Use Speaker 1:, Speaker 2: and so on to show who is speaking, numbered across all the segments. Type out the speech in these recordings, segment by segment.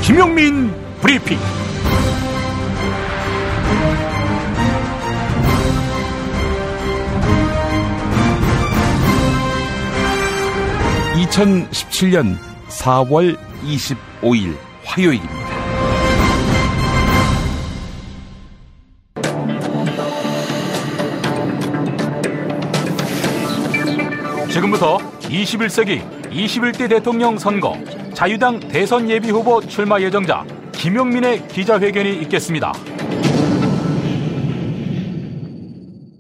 Speaker 1: 김용민 브리핑. (2017년 4월 25일) 화요일입니다. 지금부터 21세기 21대 대통령 선거 자유당 대선 예비후보 출마 예정자 김용민의 기자회견이 있겠습니다.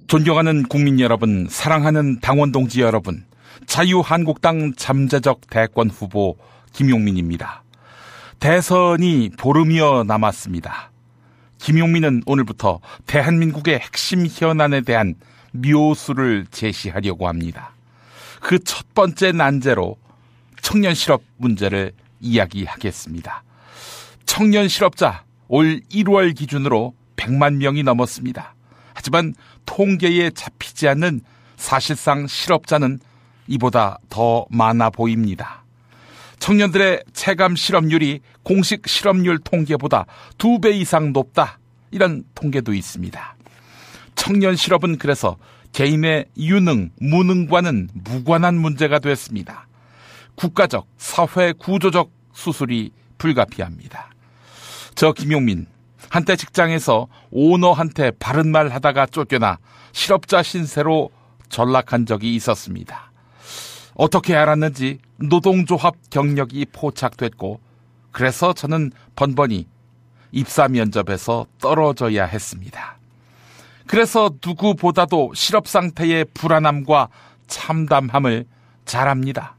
Speaker 1: 존경하는 국민 여러분, 사랑하는 당원 동지 여러분, 자유한국당 잠재적 대권 후보 김용민입니다. 대선이 보름여 남았습니다. 김용민은 오늘부터 대한민국의 핵심 현안에 대한 묘수를 제시하려고 합니다. 그 첫 번째 난제로 청년 실업 문제를 이야기하겠습니다. 청년 실업자 올 1월 기준으로 100만 명이 넘었습니다. 하지만 통계에 잡히지 않는 사실상 실업자는 이보다 더 많아 보입니다. 청년들의 체감 실업률이 공식 실업률 통계보다 2배 이상 높다, 이런 통계도 있습니다. 청년 실업은 그래서 개인의 유능, 무능과는 무관한 문제가 됐습니다. 국가적, 사회 구조적 수술이 불가피합니다. 저 김용민, 한때 직장에서 오너한테 바른 말 하다가 쫓겨나 실업자 신세로 전락한 적이 있었습니다. 어떻게 알았는지 노동조합 경력이 포착됐고, 그래서 저는 번번이 입사 면접에서 떨어져야 했습니다. 그래서 누구보다도 실업 상태의 불안함과 참담함을 잘 압니다.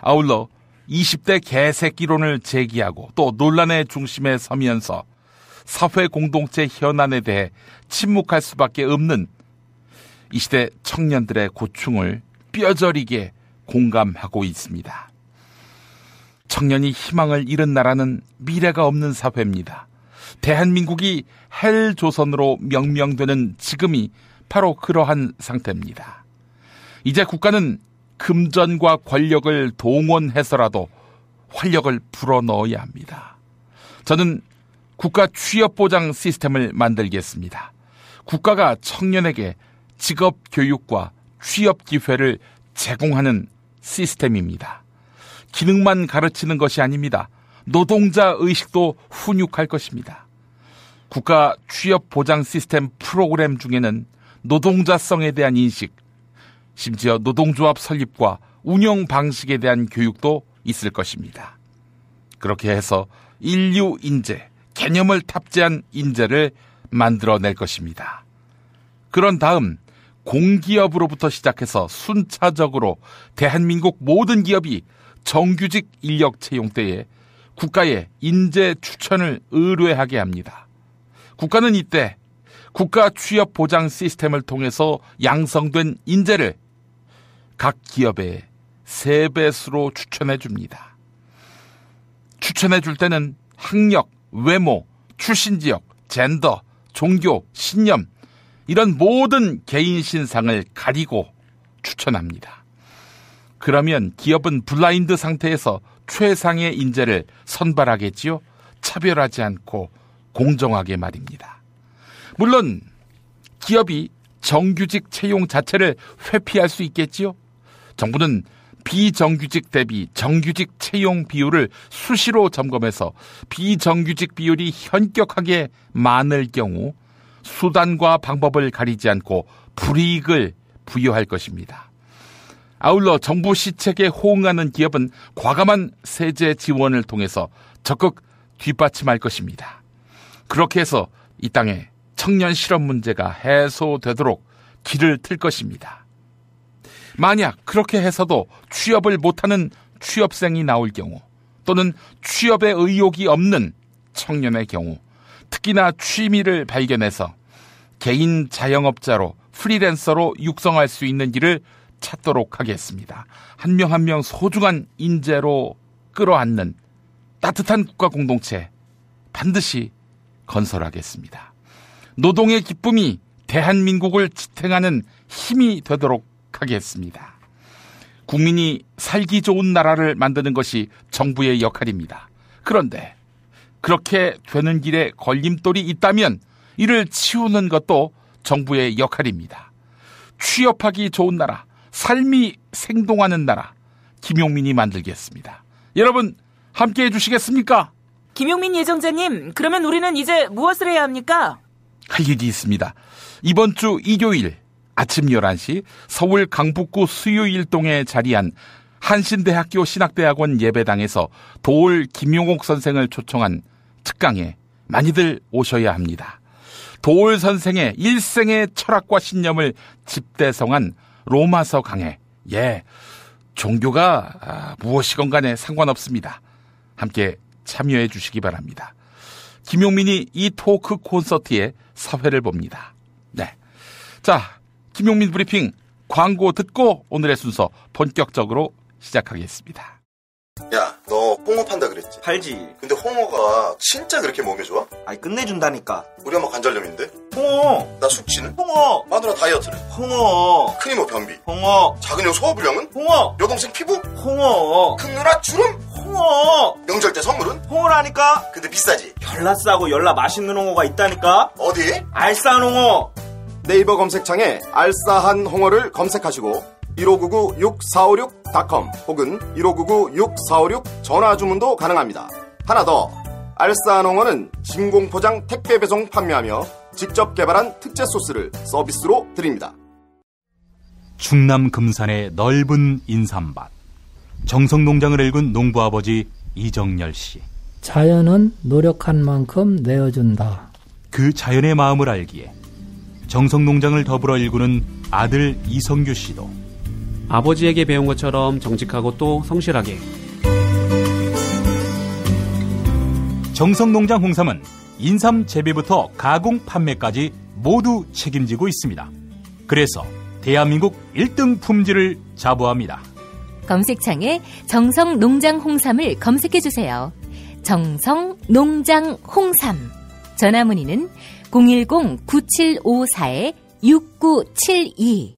Speaker 1: 아울러 20대 개새끼론을 제기하고 또 논란의 중심에 서면서 사회 공동체 현안에 대해 침묵할 수밖에 없는 이 시대 청년들의 고충을 뼈저리게 공감하고 있습니다. 청년이 희망을 잃은 나라는 미래가 없는 사회입니다. 대한민국이 헬조선으로 명명되는 지금이 바로 그러한 상태입니다. 이제 국가는 금전과 권력을 동원해서라도 활력을 불어넣어야 합니다. 저는 국가 취업보장 시스템을 만들겠습니다. 국가가 청년에게 직업 교육과 취업 기회를 제공하는 시스템입니다. 기능만 가르치는 것이 아닙니다. 노동자 의식도 훈육할 것입니다. 국가 취업 보장 시스템 프로그램 중에는 노동자성에 대한 인식, 심지어 노동조합 설립과 운영 방식에 대한 교육도 있을 것입니다. 그렇게 해서 인류 인재, 개념을 탑재한 인재를 만들어낼 것입니다. 그런 다음 공기업으로부터 시작해서 순차적으로 대한민국 모든 기업이 정규직 인력 채용 때에 국가의 인재 추천을 의뢰하게 합니다. 국가는 이때 국가 취업 보장 시스템을 통해서 양성된 인재를 각 기업에 3배수로 추천해 줍니다. 추천해 줄 때는 학력, 외모, 출신 지역, 젠더, 종교, 신념, 이런 모든 개인 신상을 가리고 추천합니다. 그러면 기업은 블라인드 상태에서 최상의 인재를 선발하겠지요. 차별하지 않고 공정하게 말입니다. 물론 기업이 정규직 채용 자체를 회피할 수 있겠지요. 정부는 비정규직 대비 정규직 채용 비율을 수시로 점검해서 비정규직 비율이 현격하게 많을 경우 수단과 방법을 가리지 않고 불이익을 부여할 것입니다. 아울러 정부 시책에 호응하는 기업은 과감한 세제 지원을 통해서 적극 뒷받침할 것입니다. 그렇게 해서 이 땅에 청년 실업 문제가 해소되도록 길을 틀 것입니다. 만약 그렇게 해서도 취업을 못하는 취업생이 나올 경우, 또는 취업에 의욕이 없는 청년의 경우, 특히나 취미를 발견해서 개인 자영업자로 프리랜서로 육성할 수 있는 길을 찾도록 하겠습니다. 한 명 한 명 소중한 인재로 끌어안는 따뜻한 국가 공동체 반드시 건설하겠습니다. 노동의 기쁨이 대한민국을 지탱하는 힘이 되도록 하겠습니다. 국민이 살기 좋은 나라를 만드는 것이 정부의 역할입니다. 그런데 그렇게 되는 길에 걸림돌이 있다면 이를 치우는 것도 정부의 역할입니다. 취업하기 좋은 나라, 삶이 생동하는 나라, 김용민이 만들겠습니다. 여러분 함께 해주시겠습니까?
Speaker 2: 김용민 예정자님, 그러면 우리는 이제 무엇을 해야 합니까?
Speaker 1: 할 일이 있습니다. 이번 주 일요일 아침 11시 서울 강북구 수유일동에 자리한 한신대학교 신학대학원 예배당에서 도올 김용옥 선생을 초청한 특강에 많이들 오셔야 합니다. 도올 선생의 일생의 철학과 신념을 집대성한 로마서 강해. 종교가 무엇이건 간에 상관없습니다. 함께 참여해 주시기 바랍니다. 김용민이 이 토크 콘서트에 사회를 봅니다. 네. 자, 김용민 브리핑 광고 듣고 오늘의 순서 본격적으로 시작하겠습니다.
Speaker 3: 야, 너 홍어 판다 그랬지?
Speaker 4: 팔지.
Speaker 3: 근데 홍어가 진짜 그렇게 몸에 좋아?
Speaker 4: 아니 끝내준다니까.
Speaker 3: 우리 엄마 관절염인데?
Speaker 4: 홍어.
Speaker 3: 나 숙취는?
Speaker 4: 홍어.
Speaker 3: 마누라 다이어트는?
Speaker 4: 홍어.
Speaker 3: 큰이모 뭐 변비?
Speaker 4: 홍어.
Speaker 3: 작은 형 소화불량은?
Speaker 4: 홍어.
Speaker 3: 여동생 피부?
Speaker 4: 홍어.
Speaker 3: 큰 누나 주름?
Speaker 4: 홍어.
Speaker 3: 명절 때 선물은?
Speaker 4: 홍어라니까.
Speaker 3: 근데 비싸지?
Speaker 4: 열나 싸고 열나 맛있는 홍어가 있다니까.
Speaker 3: 어디?
Speaker 4: 알싸한 홍어.
Speaker 5: 네이버 검색창에 알싸한 홍어를 검색하시고 1599-6456.com 혹은 1599-6456 전화주문도 가능합니다. 하나 더, 알싸한 홍어는 진공포장 택배 배송 판매하며 직접 개발한 특제 소스를 서비스로 드립니다.
Speaker 6: 충남 금산의 넓은 인삼밭, 정성농장을 일군 농부아버지 이정열 씨.
Speaker 7: 자연은 노력한 만큼 내어준다.
Speaker 6: 그 자연의 마음을 알기에 정성농장을 더불어 일구는 아들 이성규 씨도
Speaker 8: 아버지에게 배운 것처럼 정직하고 또 성실하게.
Speaker 6: 정성농장 홍삼은 인삼 재배부터 가공 판매까지 모두 책임지고 있습니다. 그래서 대한민국 1등 품질을 자부합니다.
Speaker 9: 검색창에 정성농장 홍삼을 검색해주세요. 정성농장 홍삼. 전화문의는 010-9754-6972.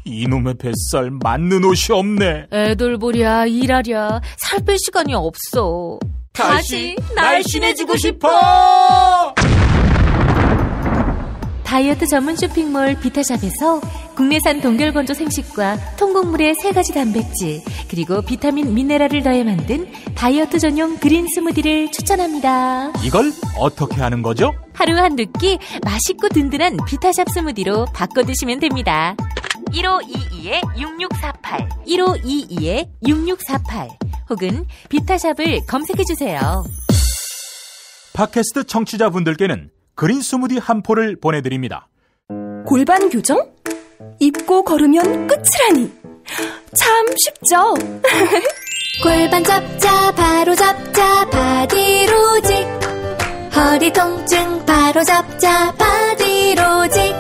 Speaker 6: 이놈의 뱃살 맞는 옷이 없네.
Speaker 2: 애돌보랴 일하랴 살 뺄 시간이 없어.
Speaker 6: 다시 날씬해지고 싶어.
Speaker 9: 다이어트 전문 쇼핑몰 비타샵에서 국내산 동결건조 생식과 통곡물의 3가지 단백질 그리고 비타민 미네랄을 더해 만든 다이어트 전용 그린 스무디를 추천합니다.
Speaker 6: 이걸 어떻게 하는 거죠?
Speaker 9: 하루 한두 끼 맛있고 든든한 비타샵 스무디로 바꿔 드시면 됩니다. 1522-6648 1522-6648 혹은 비타샵을 검색해주세요.
Speaker 6: 팟캐스트 청취자분들께는 그린 스무디 한 포를 보내드립니다.
Speaker 10: 골반 교정? 입고 걸으면 끝이라니. 참 쉽죠?
Speaker 11: 골반 잡자 바로 잡자 바디로직. 허리 통증 바로 잡자 바디로직.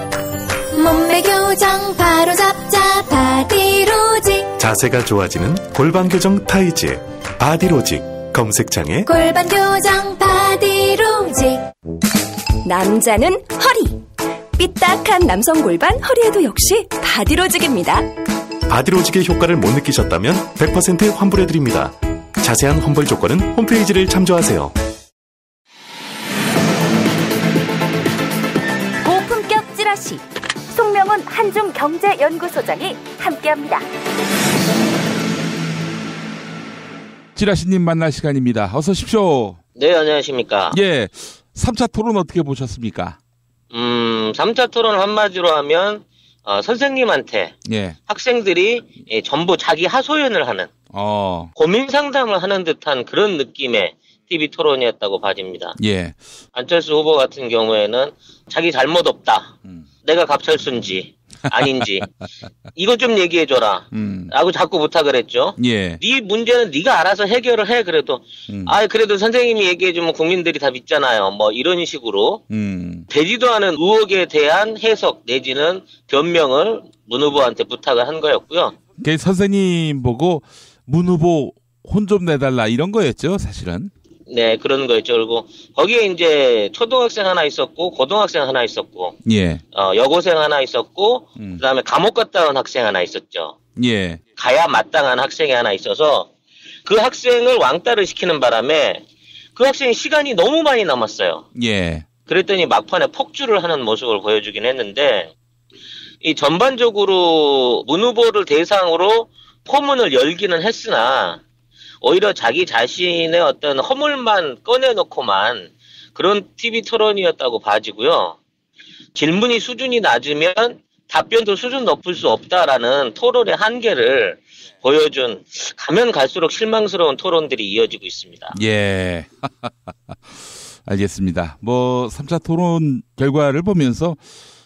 Speaker 11: 몸매 교정 바로 잡자 바디로직.
Speaker 12: 자세가 좋아지는 골반 교정 타이즈 바디로직. 검색창에
Speaker 11: 골반 교정 바디로직.
Speaker 10: 남자는 허리. 삐딱한 남성 골반 허리에도 역시 바디로직입니다.
Speaker 12: 바디로직의 효과를 못 느끼셨다면 100% 환불해드립니다. 자세한 환불 조건은 홈페이지를 참조하세요.
Speaker 10: 고품격 찌라시 송명훈 한중경제연구소장이 함께합니다.
Speaker 1: 찌라시님 만날 시간입니다. 어서 오십시오.
Speaker 13: 네, 안녕하십니까.
Speaker 1: 예, 3차 토론 어떻게 보셨습니까?
Speaker 13: 3차 토론 한마디로 하면 선생님한테 학생들이 전부 자기 하소연을 하는 고민 상담을 하는 듯한 그런 느낌의 TV 토론이었다고 봐집니다.
Speaker 1: 예.
Speaker 13: 안철수 후보 같은 경우에는 자기 잘못 없다. 내가 갑철수인지 아닌지 이거 좀 얘기해줘라 라고 자꾸 부탁을 했죠.
Speaker 1: 예.
Speaker 13: 네 문제는 네가 알아서 해결을 해. 그래도 그래도 선생님이 얘기해주면 국민들이 다 믿잖아요. 뭐 이런 식으로 되지도 않은 의혹에 대한 해석 내지는 변명을 문 후보한테 부탁을 한 거였고요.
Speaker 1: 그 선생님 보고 문 후보 혼 좀 내달라 이런 거였죠, 사실은.
Speaker 13: 네, 그런 거였죠. 그리고 거기에 이제 초등학생 하나 있었고 고등학생 하나 있었고
Speaker 1: 예.
Speaker 13: 여고생 하나 있었고 그다음에 감옥 갔다 온 학생 하나 있었죠.
Speaker 1: 예.
Speaker 13: 가야 마땅한 학생이 하나 있어서 그 학생을 왕따를 시키는 바람에 그 학생이 시간이 너무 많이 남았어요.
Speaker 1: 예.
Speaker 13: 그랬더니 막판에 폭주를 하는 모습을 보여주긴 했는데, 이 전반적으로 문 후보를 대상으로 포문을 열기는 했으나 오히려 자기 자신의 어떤 허물만 꺼내놓고만 그런 TV 토론이었다고 봐지고요. 질문이 수준이 낮으면 답변도 수준 높을 수 없다라는 토론의 한계를 보여준 가면 갈수록 실망스러운 토론들이 이어지고 있습니다.
Speaker 1: 예. 알겠습니다. 3차 토론 결과를 보면서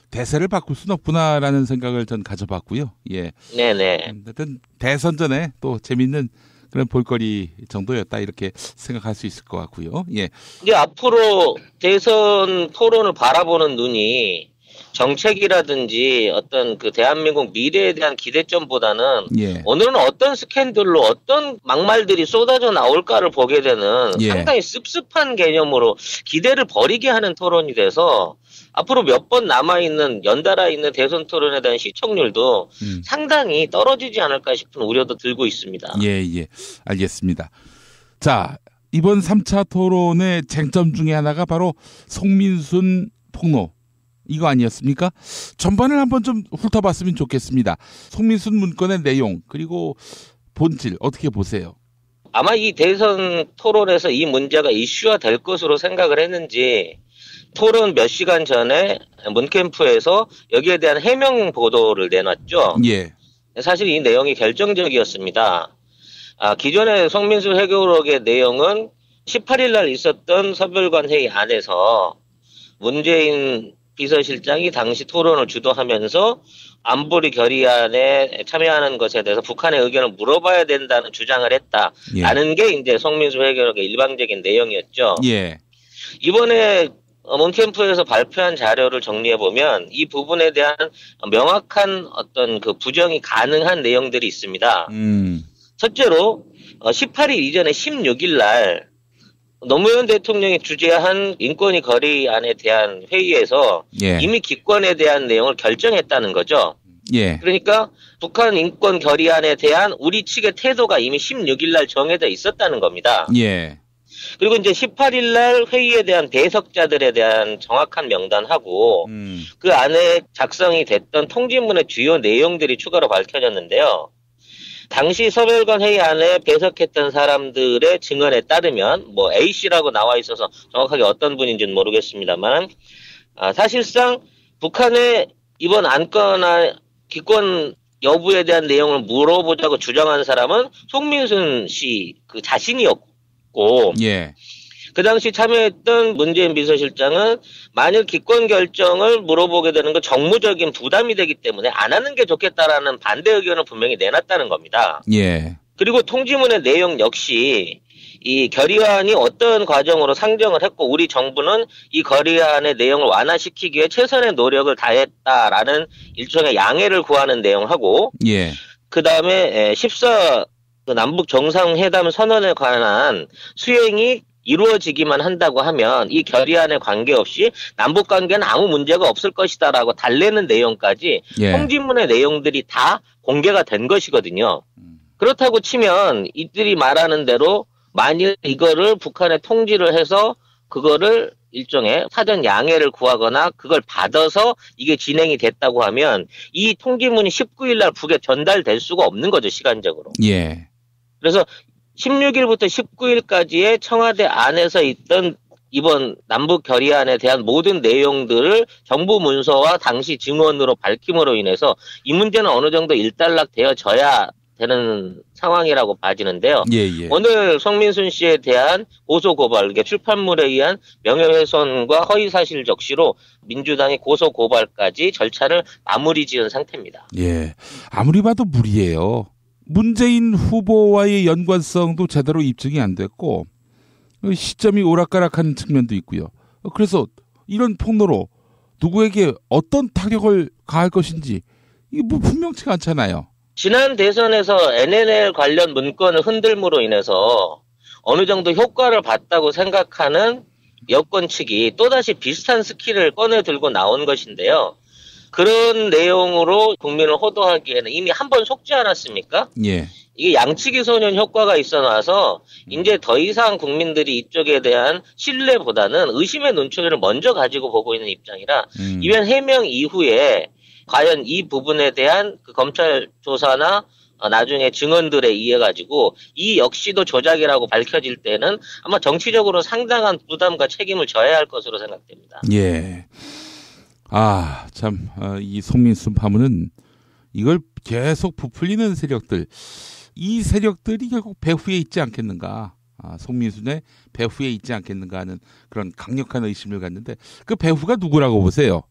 Speaker 1: 대세를 바꿀 수는 없구나라는 생각을 전 가져봤고요. 예.
Speaker 13: 네네.
Speaker 1: 하여튼 대선 전에 또 재밌는 그런 볼거리 정도였다 이렇게 생각할 수 있을 것 같고요. 예.
Speaker 13: 이제 앞으로 대선 토론을 바라보는 눈이 정책이라든지 어떤 그 대한민국 미래에 대한 기대점보다는
Speaker 1: 예.
Speaker 13: 오늘은 어떤 스캔들로 어떤 막말들이 쏟아져 나올까를 보게 되는
Speaker 1: 예.
Speaker 13: 상당히 씁씁한 개념으로 기대를 버리게 하는 토론이 돼서 앞으로 몇 번 남아있는 연달아 있는 대선 토론에 대한 시청률도 상당히 떨어지지 않을까 싶은 우려도 들고 있습니다.
Speaker 1: 예. 알겠습니다. 자, 이번 3차 토론의 쟁점 중에 하나가 바로 송민순 폭로. 이거 아니었습니까? 전반을 한번 좀 훑어봤으면 좋겠습니다. 송민순 문건의 내용 그리고 본질 어떻게 보세요?
Speaker 13: 아마 이 대선 토론에서 이 문제가 이슈화 될 것으로 생각을 했는지 토론 몇 시간 전에 문캠프에서 여기에 대한 해명 보도를 내놨죠.
Speaker 1: 예.
Speaker 13: 사실 이 내용이 결정적이었습니다. 기존의 송민순 회고록의 내용은 18일 날 있었던 서별관 회의 안에서 문재인 비서실장이 당시 토론을 주도하면서 안보리 결의안에 참여하는 것에 대해서 북한의 의견을 물어봐야 된다는 주장을 했다라는 게 이제 송민순 회고록의 일방적인 내용이었죠.
Speaker 1: 예.
Speaker 13: 이번에 문캠프에서 발표한 자료를 정리해 보면 이 부분에 대한 명확한 어떤 그 부정이 가능한 내용들이 있습니다. 첫째로 18일 이전에 16일 날 노무현 대통령이 주재한 인권위 결의안에 대한 회의에서
Speaker 1: 예.
Speaker 13: 이미 기권에 대한 내용을 결정했다는 거죠.
Speaker 1: 예.
Speaker 13: 그러니까 북한 인권 결의안에 대한 우리 측의 태도가 이미 16일 날 정해져 있었다는 겁니다.
Speaker 1: 예.
Speaker 13: 그리고 이제 18일 날 회의에 대한 배석자들에 대한 정확한 명단하고 그 안에 작성이 됐던 통지문의 주요 내용들이 추가로 밝혀졌는데요. 당시 서별관 회의 안에 배석했던 사람들의 증언에 따르면 A씨라고 나와 있어서 정확하게 어떤 분인지는 모르겠습니다만 사실상 북한의 이번 안건이나 기권 여부에 대한 내용을 물어보자고 주장한 사람은 송민순 씨 그 자신이었고
Speaker 1: 예.
Speaker 13: 그 당시 참여했던 문재인 비서실장은 만일 기권 결정을 물어보게 되는 건 정무적인 부담이 되기 때문에 안 하는 게 좋겠다라는 반대 의견을 분명히 내놨다는 겁니다.
Speaker 1: 예.
Speaker 13: 그리고 통지문의 내용 역시 이 결의안이 어떤 과정으로 상정을 했고 우리 정부는 이 결의안의 내용을 완화시키기 위해 최선의 노력을 다했다라는 일종의 양해를 구하는 내용하고
Speaker 1: 예.
Speaker 13: 그다음에 14 남북 정상회담 선언에 관한 수행이 이루어지기만 한다고 하면 이 결의안에 관계없이 남북 관계는 아무 문제가 없을 것이다라고 달래는 내용까지
Speaker 1: 예.
Speaker 13: 통지문의 내용들이 다 공개가 된 것이거든요. 그렇다고 치면 이들이 말하는 대로 만일 이거를 북한에 통지를 해서 그거를 일종의 사전 양해를 구하거나 그걸 받아서 이게 진행이 됐다고 하면 이 통지문이 19일 날 북에 전달될 수가 없는 거죠, 시간적으로.
Speaker 1: 예.
Speaker 13: 그래서 16일부터 19일까지의 청와대 안에서 있던 이번 남북 결의안에 대한 모든 내용들을 정부 문서와 당시 증언으로 밝힘으로 인해서 이 문제는 어느 정도 일단락되어져야 되는 상황이라고 봐지는데요.
Speaker 1: 예.
Speaker 13: 오늘 송민순 씨에 대한 고소고발, 그러니까 출판물에 의한 명예훼손과 허위사실 적시로 민주당이 고소고발까지 절차를 마무리 지은 상태입니다.
Speaker 1: 예. 아무리 봐도 무리예요. 문재인 후보와의 연관성도 제대로 입증이 안 됐고 시점이 오락가락한 측면도 있고요. 그래서 이런 폭로로 누구에게 어떤 타격을 가할 것인지 이게 분명치가 않잖아요.
Speaker 13: 지난 대선에서 NNL 관련 문건을 흔들므로 인해서 어느 정도 효과를 봤다고 생각하는 여권 측이 또다시 비슷한 스킬을 꺼내 들고 나온 것인데요. 그런 내용으로 국민을 호도하기에는 이미 한 번 속지 않았습니까?
Speaker 1: 예.
Speaker 13: 이게 양치기 소년 효과가 있어 놔서 이제 더 이상 국민들이 이쪽에 대한 신뢰보다는 의심의 눈초리를 먼저 가지고 보고 있는 입장이라 이번 해명 이후에 과연 이 부분에 대한 그 검찰 조사나 나중에 증언들에 의해 가지고 이 역시도 조작이라고 밝혀질 때는 아마 정치적으로 상당한 부담과 책임을 져야 할 것으로 생각됩니다.
Speaker 1: 예. 아, 참, 이 송민수 파문은 이걸 계속 부풀리는 세력들, 이 세력들이 결국 배후에 있지 않겠는가, 송민수의 배후에 있지 않겠는가 하는 그런 강력한 의심을 갖는데 그 배후가 누구라고 보세요?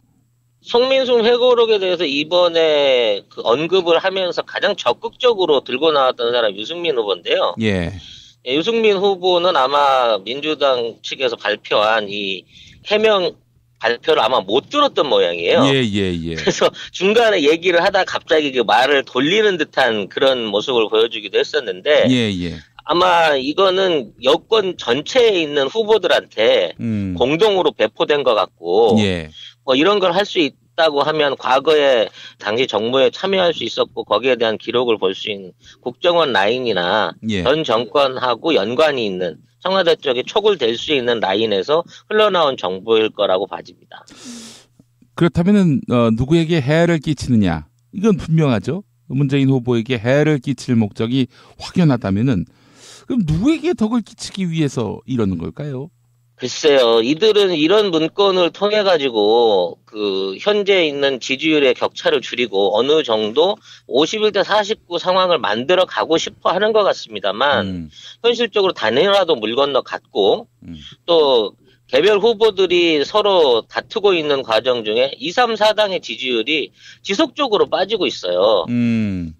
Speaker 13: 송민수 회고록에 대해서 이번에 그 언급을 하면서 가장 적극적으로 들고 나왔던 사람이 유승민 후보인데요.
Speaker 1: 예.
Speaker 13: 유승민 후보는 아마 민주당 측에서 발표한 이 해명 발표를 아마 못 들었던 모양이에요.
Speaker 1: 예.
Speaker 13: 그래서 중간에 얘기를 하다 갑자기 그 말을 돌리는 듯한 그런 모습을 보여주기도 했었는데.
Speaker 1: 예.
Speaker 13: 아마 이거는 여권 전체에 있는 후보들한테 공동으로 배포된 것 같고.
Speaker 1: 예.
Speaker 13: 뭐 이런 걸 할 수 있다고 하면 과거에 당시 정부에 참여할 수 있었고 거기에 대한 기록을 볼 수 있는 국정원 라인이나
Speaker 1: 예.
Speaker 13: 전 정권하고 연관이 있는 청와대 쪽에 촉을 댈 수 있는 라인에서 흘러나온 정보일 거라고 봐집니다.
Speaker 1: 그렇다면은 누구에게 해를 끼치느냐? 이건 분명하죠. 문재인 후보에게 해를 끼칠 목적이 확연하다면은 그럼 누구에게 덕을 끼치기 위해서 이러는 걸까요?
Speaker 13: 글쎄요, 이들은 이런 문건을 통해 가지고 그 현재 있는 지지율의 격차를 줄이고 어느 정도 51대 49 상황을 만들어 가고 싶어 하는 것 같습니다만 현실적으로 단일화도 물 건너 갔고 또 개별 후보들이 서로 다투고 있는 과정 중에 2, 3, 4당의 지지율이 지속적으로 빠지고 있어요.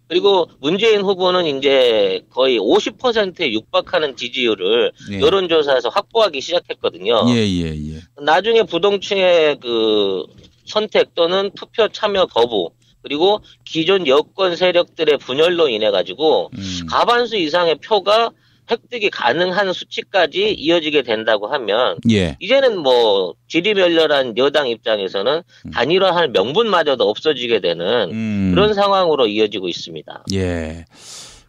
Speaker 13: 그리고 문재인 후보는 이제 거의 50%에 육박하는 지지율을
Speaker 1: 예.
Speaker 13: 여론조사에서 확보하기 시작했거든요.
Speaker 1: 예.
Speaker 13: 나중에 부동층의 그 선택 또는 투표 참여 거부 그리고 기존 여권 세력들의 분열로 인해 가지고 과반수 이상의 표가 획득이 가능한 수치까지 이어지게 된다고 하면
Speaker 1: 예.
Speaker 13: 이제는 뭐 지리멸렬한 여당 입장에서는 단일화할 명분마저도 없어지게 되는 그런 상황으로 이어지고 있습니다.
Speaker 1: 예,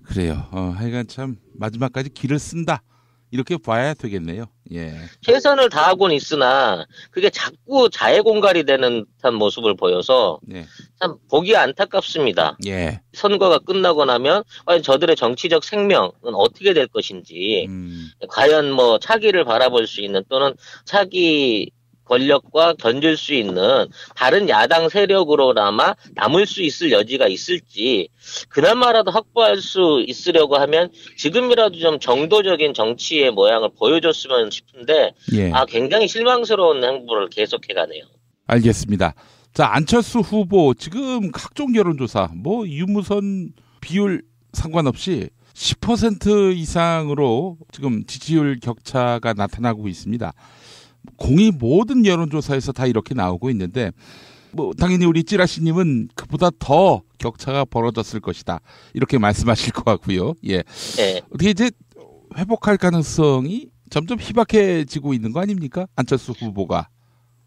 Speaker 1: 그래요. 하여간 참 마지막까지 길을 쓴다 이렇게 봐야 되겠네요. 예.
Speaker 13: 최선을 다하고는 있으나 그게 자꾸 자해공갈이 되는 듯한 모습을 보여서
Speaker 1: 네.
Speaker 13: 참 보기 안타깝습니다.
Speaker 1: 예.
Speaker 13: 선거가 끝나고 나면 과연 저들의 정치적 생명은 어떻게 될 것인지 과연 뭐 차기를 바라볼 수 있는 또는 차기 권력과 견줄 수 있는 다른 야당 세력으로나마 남을 수 있을 여지가 있을지 그나마라도 확보할 수 있으려고 하면 지금이라도 좀 정도적인 정치의 모양을 보여줬으면 싶은데
Speaker 1: 예.
Speaker 13: 굉장히 실망스러운 행보를 계속해가네요.
Speaker 1: 알겠습니다. 자, 안철수 후보 지금 각종 여론조사 뭐 유무선 비율 상관없이 10% 이상으로 지금 지지율 격차가 나타나고 있습니다. 공이 모든 여론조사에서 다 이렇게 나오고 있는데 뭐 당연히 우리 찌라시님은 그보다 더 격차가 벌어졌을 것이다 이렇게 말씀하실 것 같고요. 예.
Speaker 13: 네.
Speaker 1: 어떻게 이제 회복할 가능성이 점점 희박해지고 있는 거 아닙니까? 안철수 후보가.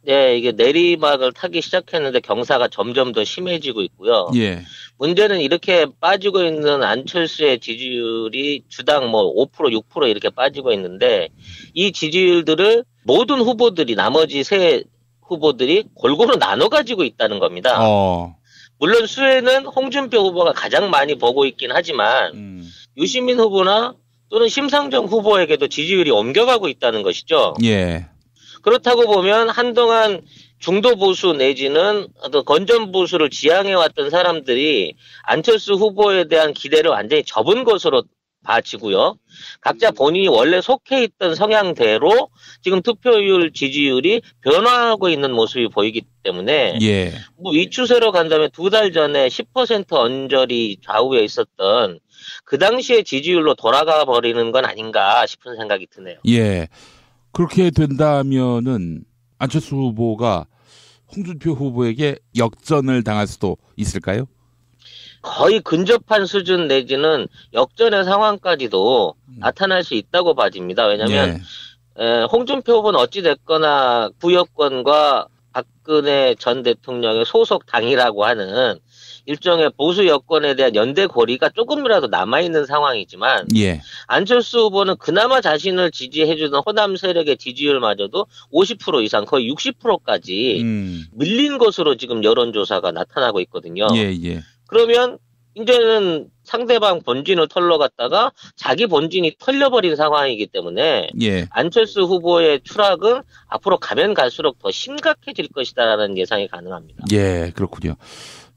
Speaker 13: 네, 이게 내리막을 타기 시작했는데 경사가 점점 더 심해지고 있고요.
Speaker 1: 예.
Speaker 13: 문제는 이렇게 빠지고 있는 안철수의 지지율이 주당 뭐 5%, 6% 이렇게 빠지고 있는데 이 지지율들을 모든 후보들이 나머지 세 후보들이 골고루 나눠 가지고 있다는 겁니다. 물론 수혜는 홍준표 후보가 가장 많이 보고 있긴 하지만 유시민 후보나 또는 심상정 후보에게도 지지율이 옮겨가고 있다는 것이죠.
Speaker 1: 예.
Speaker 13: 그렇다고 보면 한동안 중도 보수 내지는 건전 보수를 지향해왔던 사람들이 안철수 후보에 대한 기대를 완전히 접은 것으로 봐지고요. 각자 본인이 원래 속해 있던 성향대로 지금 투표율 지지율이 변화하고 있는 모습이 보이기 때문에
Speaker 1: 예.
Speaker 13: 뭐 이 추세로 간다면 2달 전에 10% 언저리 좌우에 있었던 그 당시의 지지율로 돌아가 버리는 건 아닌가 싶은 생각이 드네요.
Speaker 1: 예. 그렇게 된다면은 안철수 후보가 홍준표 후보에게 역전을 당할 수도 있을까요?
Speaker 13: 거의 근접한 수준 내지는 역전의 상황까지도 나타날 수 있다고 봐집니다. 왜냐하면 홍준표 후보는 어찌됐거나 구여권과 박근혜 전 대통령의 소속 당이라고 하는 일종의 보수 여권에 대한 연대 고리가 조금이라도 남아있는 상황이지만
Speaker 1: 예.
Speaker 13: 안철수 후보는 그나마 자신을 지지해주는 호남 세력의 지지율마저도 50% 이상 거의 60%까지 밀린 것으로 지금 여론조사가 나타나고 있거든요.
Speaker 1: 예, 예.
Speaker 13: 그러면 이제는 상대방 본진을 털러 갔다가 자기 본진이 털려버린 상황이기 때문에
Speaker 1: 예.
Speaker 13: 안철수 후보의 추락은 앞으로 가면 갈수록 더 심각해질 것이다라는 예상이 가능합니다.
Speaker 1: 예, 그렇군요.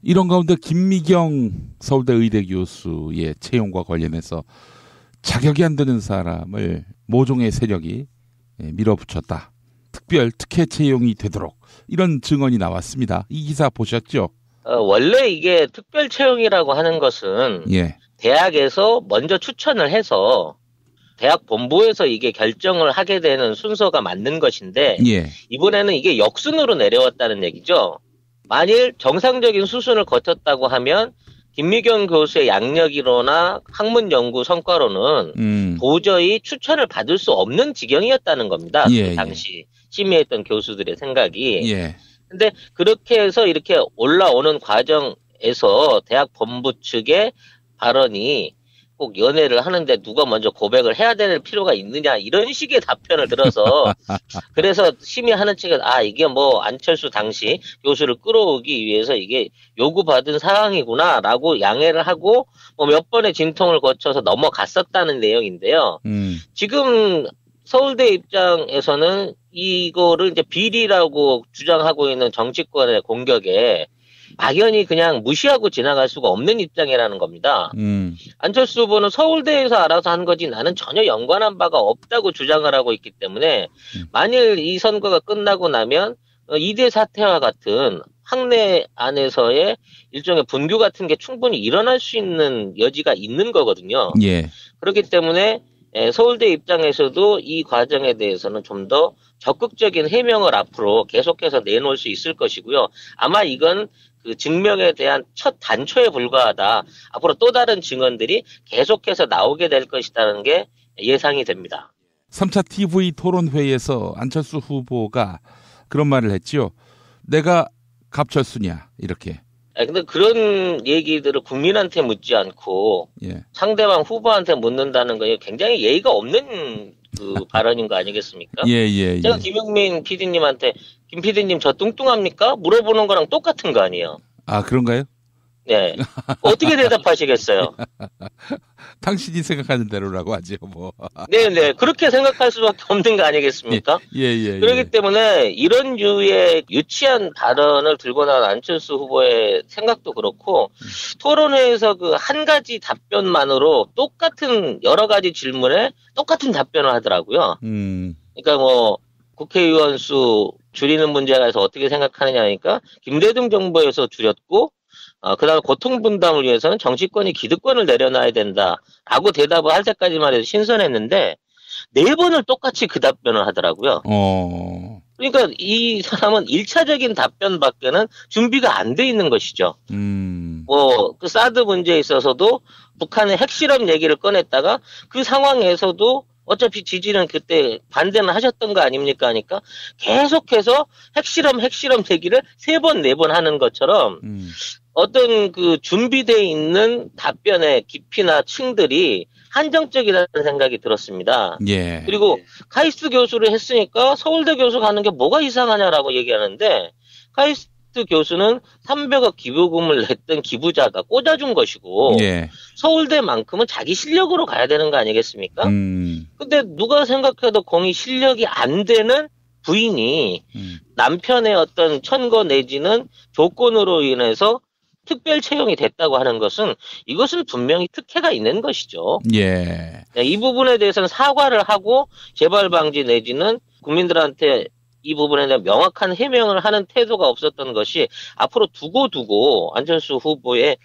Speaker 1: 이런 가운데 김미경 서울대 의대 교수의 채용과 관련해서 자격이 안 되는 사람을 모종의 세력이 밀어붙였다. 특혜 채용이 되도록 이런 증언이 나왔습니다. 이 기사 보셨죠?
Speaker 13: 원래 이게 특별 채용이라고 하는 것은
Speaker 1: 예.
Speaker 13: 대학에서 먼저 추천을 해서 대학 본부에서 이게 결정을 하게 되는 순서가 맞는 것인데
Speaker 1: 예.
Speaker 13: 이번에는 이게 역순으로 내려왔다는 얘기죠. 만일 정상적인 수순을 거쳤다고 하면 김미경 교수의 양력이로나 학문 연구 성과로는 도저히 추천을 받을 수 없는 지경이었다는 겁니다.
Speaker 1: 예,
Speaker 13: 그 당시 심의했던 교수들의 생각이.
Speaker 1: 예.
Speaker 13: 근데 그렇게 해서 이렇게 올라오는 과정에서 대학 본부 측의 발언이 꼭 연애를 하는데 누가 먼저 고백을 해야 될 필요가 있느냐 이런 식의 답변을 들어서 그래서 심의하는 측은 이게 뭐 안철수 당시 교수를 끌어오기 위해서 이게 요구받은 사항이구나라고 양해를 하고 뭐 몇 번의 진통을 거쳐서 넘어갔었다는 내용인데요. 지금 서울대 입장에서는 이거를 이제 비리라고 주장하고 있는 정치권의 공격에 막연히 그냥 무시하고 지나갈 수가 없는 입장이라는 겁니다. 안철수 후보는 서울대에서 알아서 한 거지 나는 전혀 연관한 바가 없다고 주장을 하고 있기 때문에 만일 이 선거가 끝나고 나면 이대 사태와 같은 학내 안에서의 일종의 분규 같은 게 충분히 일어날 수 있는 여지가 있는 거거든요.
Speaker 1: 예.
Speaker 13: 그렇기 때문에 서울대 입장에서도 이 과정에 대해서는 좀 더 적극적인 해명을 앞으로 계속해서 내놓을 수 있을 것이고요. 아마 이건 그 증명에 대한 첫 단초에 불과하다. 앞으로 또 다른 증언들이 계속해서 나오게 될 것이라는 게 예상이 됩니다.
Speaker 1: 3차 TV 토론회에서 안철수 후보가 그런 말을 했죠. 내가 갑철수냐 이렇게.
Speaker 13: 근데 그런 얘기들을 국민한테 묻지 않고
Speaker 1: 예.
Speaker 13: 상대방 후보한테 묻는다는 건 굉장히 예의가 없는 그 발언인 거 아니겠습니까?
Speaker 1: 예.
Speaker 13: 제가 김용민 PD님한테 김 PD님 저 뚱뚱합니까? 물어보는 거랑 똑같은 거 아니에요?
Speaker 1: 아 그런가요?
Speaker 13: 네. 어떻게 대답하시겠어요?
Speaker 1: 당신이 생각하는 대로라고 하죠, 뭐.
Speaker 13: 네네. 그렇게 생각할 수밖에 없는 거 아니겠습니까?
Speaker 1: 예.
Speaker 13: 그렇기 때문에 이런 류의 유치한 발언을 들고 나온 안철수 후보의 생각도 그렇고, 토론회에서 그 한 가지 답변만으로 똑같은 여러 가지 질문에 똑같은 답변을 하더라고요. 그러니까 뭐, 국회의원 수 줄이는 문제에 대해서 어떻게 생각하느냐니까, 김대중 정부에서 줄였고, 그 다음에 고통분담을 위해서는 정치권이 기득권을 내려놔야 된다라고 대답을 할 때까지만 해도 신선했는데 4번을 똑같이 그 답변을 하더라고요. 그러니까 이 사람은 1차적인 답변밖에는 준비가 안 돼 있는 것이죠. 뭐 그 사드 문제에 있어서도 북한의 핵실험 얘기를 꺼냈다가 그 상황에서도 어차피 지지는 그때 반대는 하셨던 거 아닙니까? 하니까 계속해서 핵실험 얘기를 3번, 4번 하는 것처럼 어떤 그 준비되어 있는 답변의 깊이나 층들이 한정적이라는 생각이 들었습니다.
Speaker 1: 예.
Speaker 13: 그리고 카이스트 교수를 했으니까 서울대 교수 가는 게 뭐가 이상하냐라고 얘기하는데 카이스트 교수는 300억 기부금을 냈던 기부자가 꽂아준 것이고
Speaker 1: 예.
Speaker 13: 서울대만큼은 자기 실력으로 가야 되는 거 아니겠습니까? 근데 누가 생각해도 공이 실력이 안 되는 부인이 남편의 어떤 천거 내지는 조건으로 인해서 특별 채용이 됐다고 하는 것은 이것은 분명히 특혜가 있는 것이죠.
Speaker 1: 예.
Speaker 13: 이 부분에 대해서는 사과를 하고 재발 방지 내지는 국민들한테 이 부분에 대한 명확한 해명을 하는 태도가 없었던 것이 앞으로 두고 안철수 후보의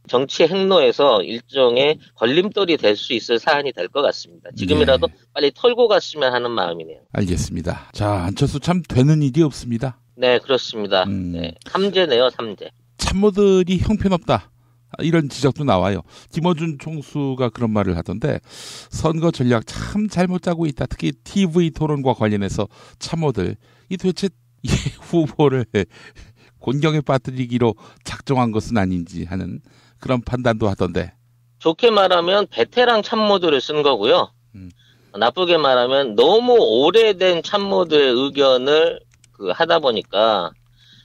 Speaker 13: 정치 행로에서 일종의 걸림돌이 될 수 있을 사안이 될 것 같습니다. 지금이라도 빨리 털고 갔으면 하는 마음이네요.
Speaker 1: 알겠습니다. 자, 안철수 참 되는 일이 없습니다.
Speaker 13: 네, 그렇습니다. 네, 삼재네요, 삼재.
Speaker 1: 참모들이 형편없다. 이런 지적도 나와요. 김어준 총수가 그런 말을 하던데 선거 전략 참 잘못 짜고 있다. 특히 TV 토론과 관련해서 참모들 이 도대체 이 후보를 곤경에 빠뜨리기로 작정한 것은 아닌지 하는 그런 판단도 하던데.
Speaker 13: 좋게 말하면 베테랑 참모들을 쓴 거고요. 나쁘게 말하면 너무 오래된 참모들의 의견을 하다 보니까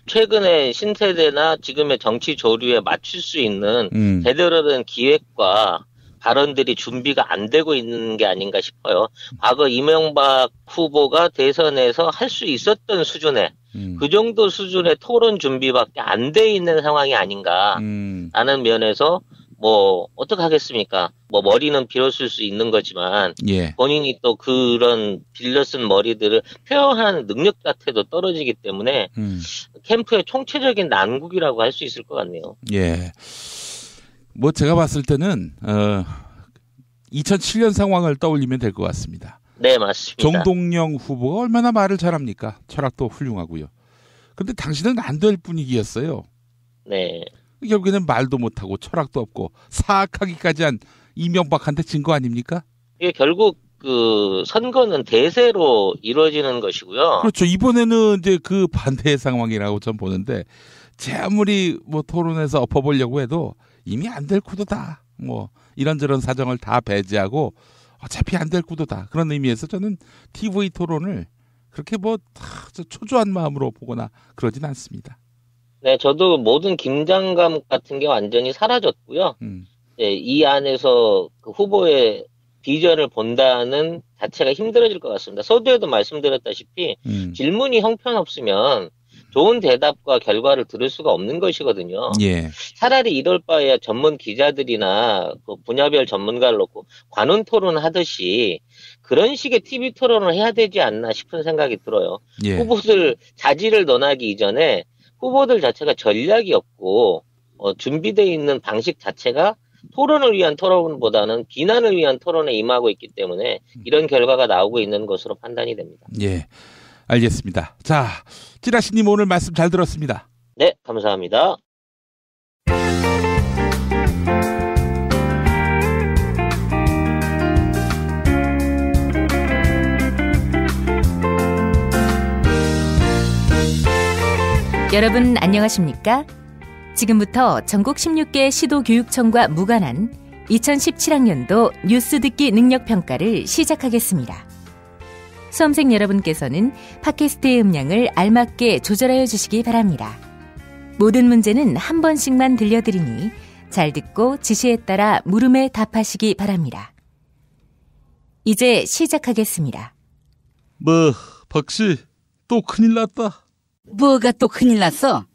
Speaker 13: 최근에 신세대나 지금의 정치 조류에 맞출 수 있는 제대로 된 기획과 발언들이 준비가 안 되고 있는 게 아닌가 싶어요. 과거 이명박 후보가 대선에서 할 수 있었던 수준의 그 정도 수준의 토론 준비밖에 안 돼 있는 상황이 아닌가 라는 면에서 뭐 어떡하겠습니까? 뭐 머리는 빌었을 수 있는 거지만
Speaker 1: 예.
Speaker 13: 본인이 또 그런 빌려 쓴 머리들을 표현하는 능력 자체도 떨어지기 때문에 캠프의 총체적인 난국이라고 할 수 있을 것 같네요.
Speaker 1: 예. 뭐 제가 봤을 때는 2007년 상황을 떠올리면 될 것 같습니다.
Speaker 13: 네, 맞습니다.
Speaker 1: 정동영 후보가 얼마나 말을 잘합니까? 철학도 훌륭하고요. 근데 당시는 안 될 분위기였어요.
Speaker 13: 네.
Speaker 1: 결국에는 말도 못하고 철학도 없고 사악하기까지 한 이명박한테 진 거 아닙니까?
Speaker 13: 이게 결국 그 선거는 대세로 이루어지는 것이고요.
Speaker 1: 그렇죠. 이번에는 이제 그 반대의 상황이라고 전 보는데 제 아무리 뭐 토론에서 엎어보려고 해도 이미 안 될 구도다. 뭐 이런저런 사정을 다 배제하고 어차피 안 될 구도다. 그런 의미에서 저는 TV 토론을 그렇게 뭐 초조한 마음으로 보거나 그러진 않습니다.
Speaker 13: 네, 저도 모든 긴장감 같은 게 완전히 사라졌고요. 네, 이 안에서 그 후보의 비전을 본다는 자체가 힘들어질 것 같습니다. 서두에도 말씀드렸다시피 질문이 형편없으면 좋은 대답과 결과를 들을 수가 없는 것이거든요.
Speaker 1: 예.
Speaker 13: 차라리 이럴 바에야 전문 기자들이나 그 분야별 전문가를 놓고 관훈 토론 하듯이 그런 식의 TV 토론을 해야 되지 않나 싶은 생각이 들어요.
Speaker 1: 예.
Speaker 13: 후보들 자질을 논하기 이전에 후보들 자체가 전략이 없고 준비되어 있는 방식 자체가 토론을 위한 토론보다는 비난을 위한 토론에 임하고 있기 때문에 이런 결과가 나오고 있는 것으로 판단이 됩니다.
Speaker 1: 예, 알겠습니다. 자, 찌라시님 오늘 말씀 잘 들었습니다.
Speaker 13: 네, 감사합니다.
Speaker 9: 여러분 안녕하십니까? 지금부터 전국 16개 시도교육청과 무관한 2017학년도 뉴스 듣기 능력평가를 시작하겠습니다. 수험생 여러분께서는 팟캐스트의 음량을 알맞게 조절하여 주시기 바랍니다. 모든 문제는 한 번씩만 들려드리니 잘 듣고 지시에 따라 물음에 답하시기 바랍니다. 이제 시작하겠습니다.
Speaker 1: 박씨, 또 큰일 났다.
Speaker 14: 뭐가 또 큰일 났어?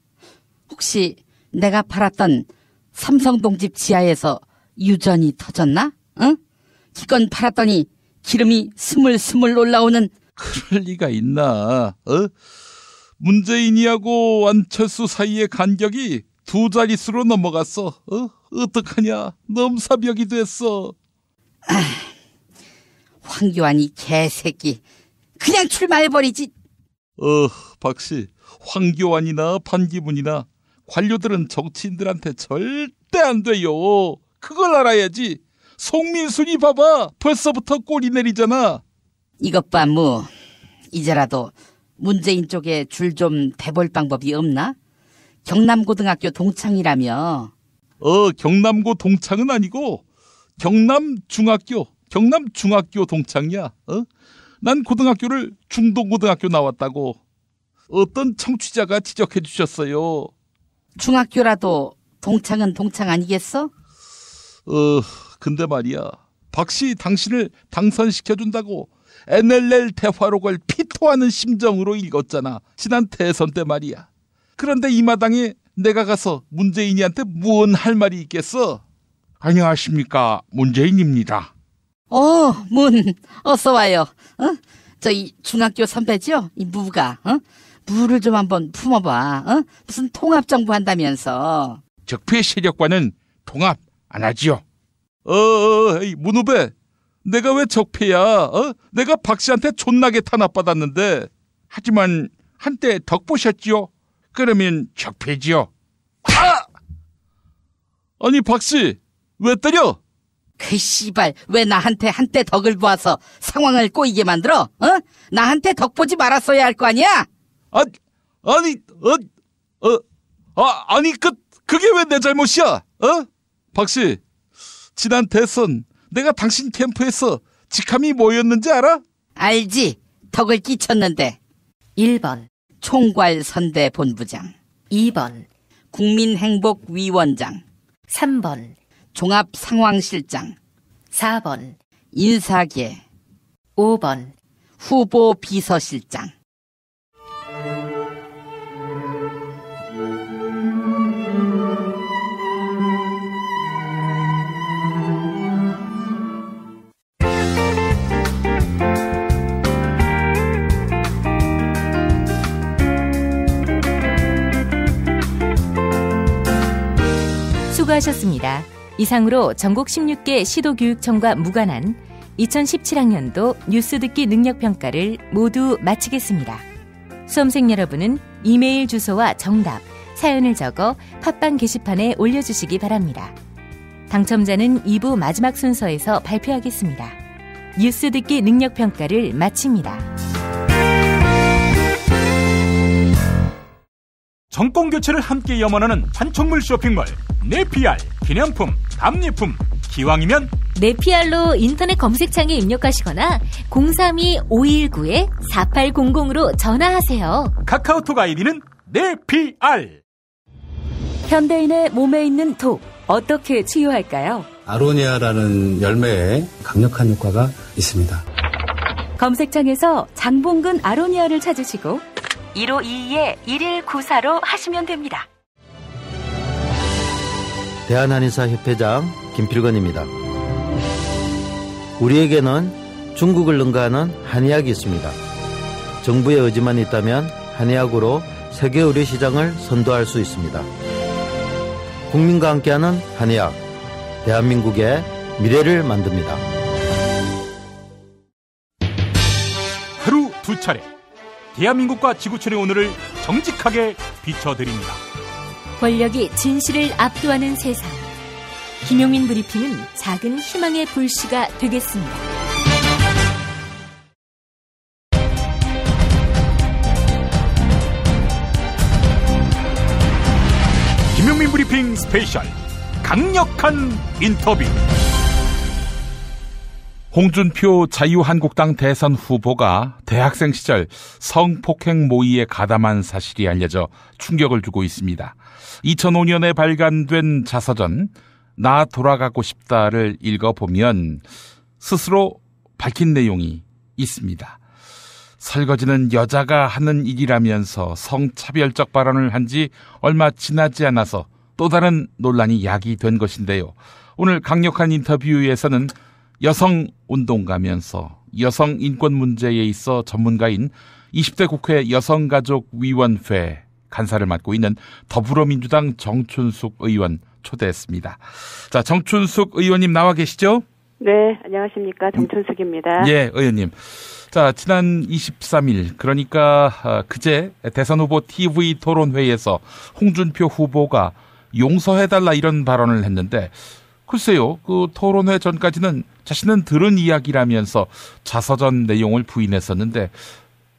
Speaker 14: 혹시 내가 팔았던 삼성동 집 지하에서 유전이 터졌나? 응? 기껏 팔았더니 기름이 스물스물 올라오는.
Speaker 1: 그럴 리가 있나? 문재인이하고 안철수 사이의 간격이 2자릿수로 넘어갔어. 어떡하냐? 넘사벽이 됐어.
Speaker 14: 황교안이 개새끼. 그냥 출마해버리지.
Speaker 1: 박씨, 황교안이나 반기문이나 관료들은 정치인들한테 절대 안 돼요. 그걸 알아야지. 송민순이 봐봐. 벌써부터 꼬리 내리잖아.
Speaker 14: 이것 봐, 뭐 이제라도 문재인 쪽에 줄 좀 대볼 방법이 없나? 경남고등학교 동창이라며.
Speaker 1: 경남고 동창은 아니고 경남중학교 동창이야. 난 고등학교를 중동고등학교 나왔다고 어떤 청취자가 지적해 주셨어요.
Speaker 14: 중학교라도 동창은 동창 아니겠어?
Speaker 1: 근데 말이야, 박씨 당신을 당선시켜준다고 NLL 대화록을 피토하는 심정으로 읽었잖아. 지난 대선 때 말이야. 그런데 이 마당에 내가 가서 문재인이한테 무언 할 말이 있겠어? 안녕하십니까, 문재인입니다.
Speaker 14: 어서 와요. 저희 중학교 선배죠? 이 무가, 무를 좀 한번 품어봐. 무슨 통합정부 한다면서.
Speaker 1: 적폐 세력과는 통합 안 하지요. 문 후배, 내가 왜 적폐야? 내가 박 씨한테 존나게 탄압받았는데. 하지만 한때 덕 보셨지요? 그러면 적폐지요. 아니 박 씨, 왜 때려?
Speaker 14: 그 씨발, 왜 나한테 한때 덕을 보아서 상황을 꼬이게 만들어? 나한테 덕 보지 말았어야 할 거 아니야?
Speaker 1: 아니, 그게 왜 내 잘못이야? 박씨, 지난 대선 내가 당신 캠프에서 직함이 뭐였는지 알아?
Speaker 14: 알지. 덕을 끼쳤는데.
Speaker 9: 1번
Speaker 14: 총괄선대본부장,
Speaker 9: 2번
Speaker 14: 국민행복위원장,
Speaker 9: 3번
Speaker 14: 종합상황실장,
Speaker 9: 4번
Speaker 14: 인사계,
Speaker 9: 5번
Speaker 14: 후보비서실장.
Speaker 9: 수고하셨습니다. 이상으로 전국 16개 시도교육청과 무관한 2017학년도 뉴스 듣기 능력평가를 모두 마치겠습니다. 수험생 여러분은 이메일 주소와 정답, 사연을 적어 팟빵 게시판에 올려주시기 바랍니다. 당첨자는 2부 마지막 순서에서 발표하겠습니다. 뉴스 듣기 능력평가를 마칩니다.
Speaker 6: 정권 교체를 함께 염원하는 판촉물 쇼핑몰 네피알, 기념품, 답례품, 기왕이면
Speaker 9: 네피알로 인터넷 검색창에 입력하시거나 032-519-4800으로 전화하세요.
Speaker 6: 카카오톡 아이디는 네피알.
Speaker 15: 현대인의 몸에 있는 독, 어떻게 치유할까요?
Speaker 16: 아로니아라는 열매에 강력한 효과가 있습니다.
Speaker 15: 검색창에서 장봉근 아로니아를 찾으시고
Speaker 10: 1522-1194로 하시면 됩니다.
Speaker 17: 대한한의사협회장 김필건입니다. 우리에게는 중국을 능가하는 한의학이 있습니다. 정부의 의지만 있다면 한의학으로 세계 의료 시장을 선도할 수 있습니다. 국민과 함께하는 한의학, 대한민국의 미래를 만듭니다.
Speaker 6: 하루 2차례 대한민국과 지구촌의 오늘을 정직하게 비춰드립니다.
Speaker 9: 권력이 진실을 압도하는 세상. 김용민 브리핑은 작은 희망의 불씨가 되겠습니다.
Speaker 6: 김용민 브리핑 스페셜 강력한 인터뷰.
Speaker 1: 홍준표 자유한국당 대선 후보가 대학생 시절 성폭행 모의에 가담한 사실이 알려져 충격을 주고 있습니다. 2005년에 발간된 자서전 나 돌아가고 싶다를 읽어보면 스스로 밝힌 내용이 있습니다. 설거지는 여자가 하는 일이라면서 성차별적 발언을 한 지 얼마 지나지 않아서 또 다른 논란이 야기된 것인데요. 오늘 강력한 인터뷰에서는 여성운동가면서 여성인권 문제에 있어 전문가인 20대 국회 여성가족위원회 간사를 맡고 있는 더불어민주당 정춘숙 의원 초대했습니다. 자, 정춘숙 의원님 나와 계시죠?
Speaker 18: 네, 안녕하십니까. 정춘숙입니다.
Speaker 1: 예, 의원님. 자, 지난 23일, 그러니까 그제 대선 후보 TV 토론회에서 홍준표 후보가 용서해달라 이런 발언을 했는데, 글쎄요, 그 토론회 전까지는 자신은 들은 이야기라면서 자서전 내용을 부인했었는데,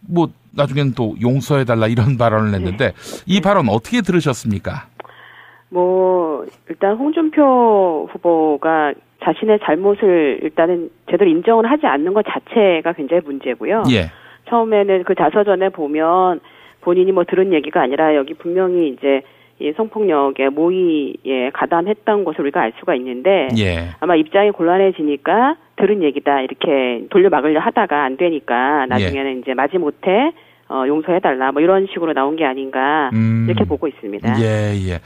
Speaker 1: 뭐 나중엔 또 용서해달라 이런 발언을 했는데, 이 발언 어떻게 들으셨습니까?
Speaker 18: 일단 홍준표 후보가 자신의 잘못을 일단은 제대로 인정을 하지 않는 것 자체가 굉장히 문제고요.
Speaker 1: 예.
Speaker 18: 처음에는 그 자서전에 보면 본인이 들은 얘기가 아니라 여기 분명히 이제 이 성폭력의 모의에 가담했던 것을 우리가 알 수가 있는데,
Speaker 1: 예.
Speaker 18: 아마 입장이 곤란해지니까 들은 얘기다 이렇게 돌려막으려 하다가 안 되니까 나중에는 이제 마지못해 용서해달라 이런 식으로 나온 게 아닌가 이렇게 보고 있습니다.
Speaker 1: 예.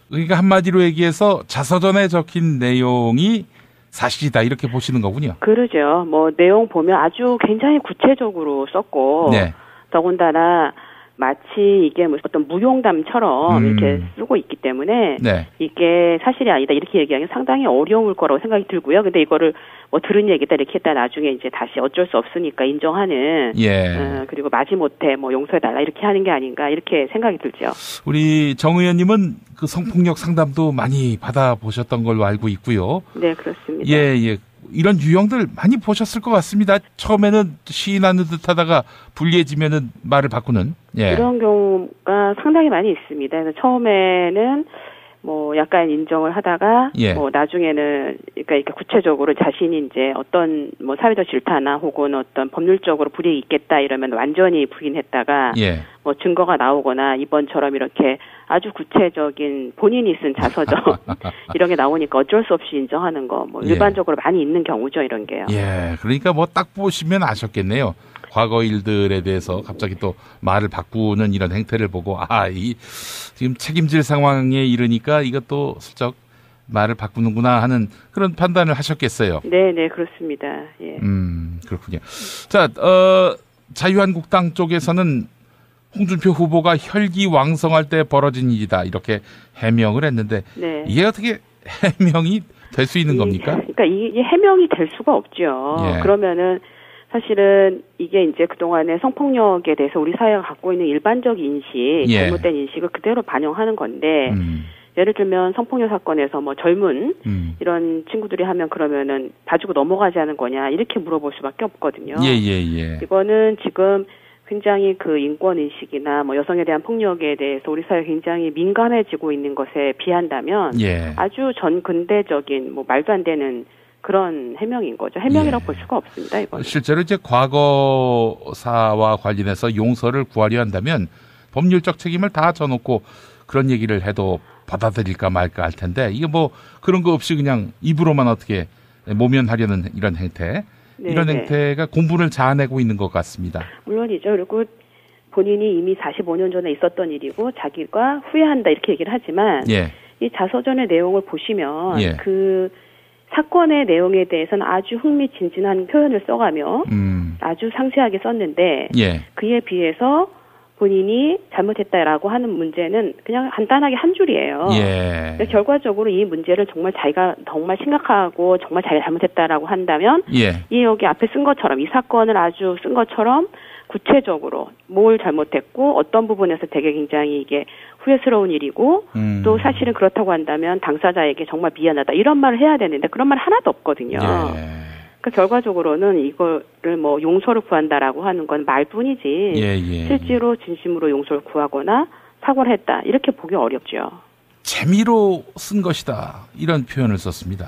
Speaker 1: 그러니까 한마디로 얘기해서 자서전에 적힌 내용이 사실이다 이렇게 보시는 거군요.
Speaker 18: 그러죠. 내용 보면 아주 굉장히 구체적으로 썼고,
Speaker 1: 네.
Speaker 18: 더군다나 마치 이게 어떤 무용담처럼 이렇게 쓰고 있기 때문에
Speaker 1: 네.
Speaker 18: 이게 사실이 아니다 이렇게 얘기하기 상당히 어려울 거라고 생각이 들고요. 근데 이거를 들은 얘기다 이렇게 했다 나중에 이제 다시 어쩔 수 없으니까 인정하는, 그리고 마지못해 용서해달라 이렇게 하는 게 아닌가 이렇게 생각이 들죠.
Speaker 1: 우리 정 의원님은 그 성폭력 상담도 많이 받아보셨던 걸로 알고 있고요.
Speaker 18: 네, 그렇습니다.
Speaker 1: 예. 이런 유형들 많이 보셨을 것 같습니다. 처음에는 시인하는 듯 하다가 불리해지면은 말을 바꾸는. 예.
Speaker 18: 이런 경우가 상당히 많이 있습니다. 그래서 처음에는 뭐 약간 인정을 하다가
Speaker 1: 예.
Speaker 18: 뭐 나중에는 그러니까 구체적으로 자신이 이제 어떤 뭐 사회적 질타나 혹은 어떤 법률적으로 불이익이 있겠다 이러면 완전히 부인했다가
Speaker 1: 예.
Speaker 18: 뭐 증거가 나오거나 이번처럼 이렇게 아주 구체적인 본인이 쓴 자서전 이런 게 나오니까 어쩔 수 없이 인정하는 거 뭐 일반적으로 많이 있는 경우죠, 이런 게요.
Speaker 1: 예. 그러니까 뭐 딱 보시면 아셨겠네요. 과거 일들에 대해서 갑자기 또 말을 바꾸는 이런 행태를 보고 지금 책임질 상황에 이르니까 이것도 슬쩍 말을 바꾸는구나 하는 그런 판단을 하셨겠어요.
Speaker 18: 네, 그렇습니다. 예.
Speaker 1: 그렇군요. 자, 자유한국당 쪽에서는 홍준표 후보가 혈기왕성할 때 벌어진 일이다 이렇게 해명을 했는데
Speaker 18: 네.
Speaker 1: 이게 어떻게 해명이 될 수 있는 겁니까?
Speaker 18: 그러니까 이게 해명이 될 수가 없죠.
Speaker 1: 예.
Speaker 18: 그러면은 사실은 이게 이제 그동안의 성폭력에 대해서 우리 사회가 갖고 있는 일반적 인식,
Speaker 1: 예.
Speaker 18: 잘못된 인식을 그대로 반영하는 건데, 예를 들면 성폭력 사건에서 뭐 젊은 이런 친구들이 하면 그러면은 봐주고 넘어가지 않은 거냐 이렇게 물어볼 수밖에 없거든요.
Speaker 1: 예.
Speaker 18: 이거는 지금 굉장히 그 인권 인식이나 뭐 여성에 대한 폭력에 대해서 우리 사회 굉장히 민감해지고 있는 것에 비한다면
Speaker 1: 예.
Speaker 18: 아주 전근대적인 뭐 말도 안 되는 그런 해명인 거죠. 해명이라고 볼 수가 없습니다. 이건.
Speaker 1: 실제로 이제 과거사와 관련해서 용서를 구하려 한다면 법률적 책임을 다 져놓고 그런 얘기를 해도 받아들일까 말까 할 텐데 이게 뭐 그런 거 없이 그냥 입으로만 어떻게 모면하려는 이런 행태. 이런 행태가 공분을 자아내고 있는 것 같습니다.
Speaker 18: 물론이죠. 그리고 본인이 이미 45년 전에 있었던 일이고 자기가 후회한다 이렇게 얘기를 하지만
Speaker 1: 예.
Speaker 18: 이 자서전의 내용을 보시면
Speaker 1: 예.
Speaker 18: 그 사건의 내용에 대해서는 아주 흥미진진한 표현을 써가며 아주 상세하게 썼는데
Speaker 1: 예.
Speaker 18: 그에 비해서 본인이 잘못했다라고 하는 문제는 그냥 간단하게 한 줄이에요.
Speaker 1: 예.
Speaker 18: 결과적으로 이 문제를 정말 자기가 정말 심각하고 정말 자기가 잘못했다라고 한다면
Speaker 1: 예.
Speaker 18: 이 여기 앞에 쓴 것처럼 이 사건을 아주 쓴 것처럼 구체적으로 뭘 잘못했고 어떤 부분에서 되게 굉장히 이게 후회스러운 일이고 또 사실은 그렇다고 한다면 당사자에게 정말 미안하다 이런 말을 해야 되는데 그런 말 하나도 없거든요.
Speaker 1: 예.
Speaker 18: 그러니까 결과적으로는 이거를 뭐 용서를 구한다라고 하는 건 말뿐이지
Speaker 1: 예.
Speaker 18: 실제로 진심으로 용서를 구하거나 사과를 했다 이렇게 보기 어렵죠.
Speaker 1: 재미로 쓴 것이다 이런 표현을 썼습니다.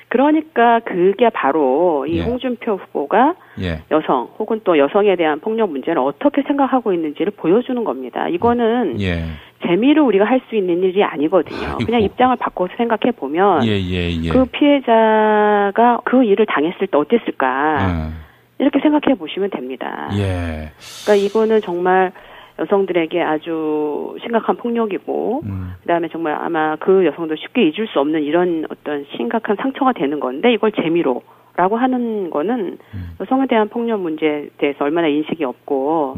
Speaker 18: 그러니까 그게 바로 이
Speaker 1: 예.
Speaker 18: 홍준표 후보가
Speaker 1: 예.
Speaker 18: 여성 혹은 또 여성에 대한 폭력 문제를 어떻게 생각하고 있는지를 보여주는 겁니다. 이거는
Speaker 1: 예.
Speaker 18: 재미로 우리가 할 수 있는 일이 아니거든요. 그냥 입장을 바꿔서 생각해 보면
Speaker 1: 예.
Speaker 18: 그 피해자가 그 일을 당했을 때 어땠을까 이렇게 생각해 보시면 됩니다.
Speaker 1: 예.
Speaker 18: 그러니까 이거는 정말 여성들에게 아주 심각한 폭력이고 그다음에 정말 아마 그 여성도 쉽게 잊을 수 없는 이런 어떤 심각한 상처가 되는 건데 이걸 재미로라고 하는 거는 여성에 대한 폭력 문제에 대해서 얼마나 인식이 없고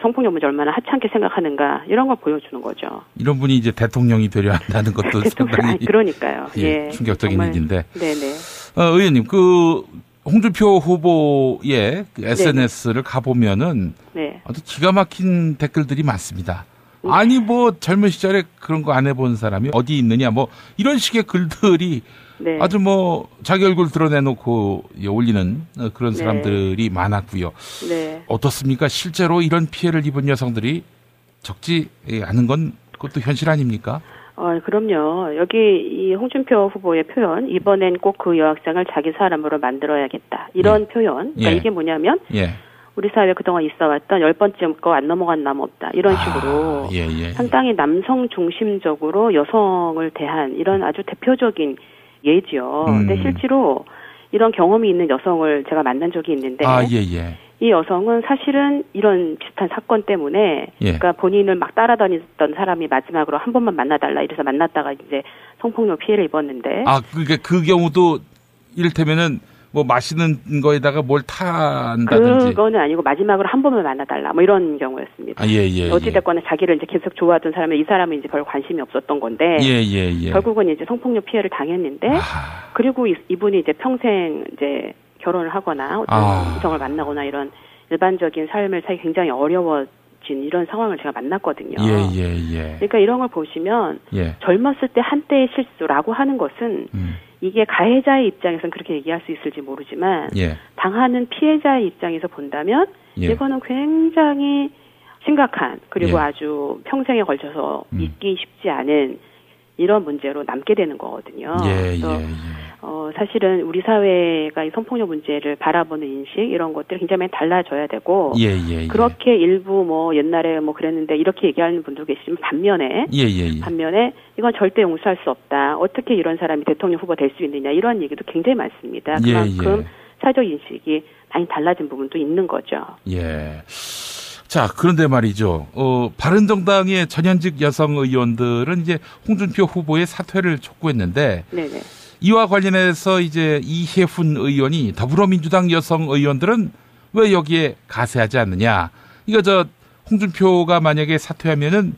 Speaker 18: 성폭력 문제 얼마나 하찮게 생각하는가 이런 걸 보여주는 거죠.
Speaker 1: 이런 분이 이제 대통령이 되려 한다는 것도 상당히
Speaker 18: 그러니까요. 예.
Speaker 1: 충격적인
Speaker 18: 정말,
Speaker 1: 일인데.
Speaker 18: 네네.
Speaker 1: 의원님 그 홍준표 후보의 그 SNS를 가보면은
Speaker 18: 네.
Speaker 1: 아주 기가 막힌 댓글들이 많습니다. 아니 뭐 젊은 시절에 그런 거 안 해본 사람이 어디 있느냐 뭐 이런 식의 글들이
Speaker 18: 네.
Speaker 1: 아주 뭐 자기 얼굴 드러내놓고 올리는 그런
Speaker 18: 네.
Speaker 1: 사람들이 많았고요.
Speaker 18: 네.
Speaker 1: 어떻습니까? 실제로 이런 피해를 입은 여성들이 적지 않은 건 그것도 현실 아닙니까?
Speaker 18: 그럼요. 여기 이 홍준표 후보의 표현, 이번엔 꼭 그 여학생을 자기 사람으로 만들어야겠다. 이런 표현. 그러니까 이게 뭐냐면, 우리 사회에 그동안 있어왔던 10번째 거 안 넘어간 남 없다. 이런 식으로. 상당히 남성 중심적으로 여성을 대한 이런 아주 대표적인 예지요. 근데 실제로 이런 경험이 있는 여성을 제가 만난 적이 있는데, 이 여성은 사실은 이런 비슷한 사건 때문에 그러니까 본인을 막 따라다니던 사람이 마지막으로 한 번만 만나달라 이래서 만났다가 이제 성폭력 피해를 입었는데
Speaker 1: 그러니까 그 경우도 이를테면은 뭐 마시는 거에다가 뭘 탄다든지
Speaker 18: 그거는 아니고 마지막으로 한 번만 만나달라 뭐 이런 경우였습니다. 어찌됐거나 자기를 이제 계속 좋아하던 사람이 이 사람은 이제 별 관심이 없었던 건데 결국은 이제 성폭력 피해를 당했는데 그리고 이분이 이제 평생 이제 결혼을 하거나 어떤 이성을 만나거나 이런 일반적인 삶을 살기 굉장히 어려워진 이런 상황을 제가 만났거든요. 그러니까 이런 걸 보시면 젊었을 때 한때의 실수라고 하는 것은 이게 가해자의 입장에서는 그렇게 얘기할 수 있을지 모르지만
Speaker 1: 예.
Speaker 18: 당하는 피해자의 입장에서 본다면
Speaker 1: 예.
Speaker 18: 이거는 굉장히 심각한 그리고
Speaker 1: 예.
Speaker 18: 아주 평생에 걸쳐서 잊기 쉽지 않은 이런 문제로 남게 되는 거거든요. 그래서 사실은 우리 사회가 이 성폭력 문제를 바라보는 인식 이런 것들이 굉장히 많이 달라져야 되고 그렇게 일부 뭐 옛날에 뭐 그랬는데 이렇게 얘기하는 분도 계시지만 반면에 이건 절대 용서할 수 없다. 어떻게 이런 사람이 대통령 후보 될 수 있느냐 이런 얘기도 굉장히 많습니다. 그만큼 사회적 인식이 많이 달라진 부분도 있는 거죠.
Speaker 1: 예. 자, 그런데 말이죠. 바른정당의 전현직 여성 의원들은 이제 홍준표 후보의 사퇴를 촉구했는데,
Speaker 18: 네네.
Speaker 1: 이와 관련해서 이제 이혜훈 의원이 더불어민주당 여성 의원들은 왜 여기에 가세하지 않느냐? 이거 홍준표가 만약에 사퇴하면은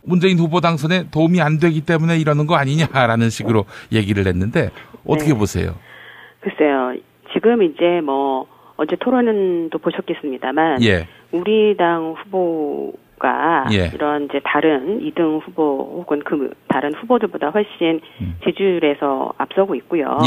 Speaker 1: 문재인 후보 당선에 도움이 안 되기 때문에 이러는 거 아니냐라는 식으로 얘기를 했는데 어떻게 보세요?
Speaker 18: 글쎄요. 지금 이제 어제 토론도 보셨겠습니다만 우리 당 후보가 이런 이제 다른 2등 후보 혹은 다른 후보들보다 훨씬 지지율에서 앞서고 있고요.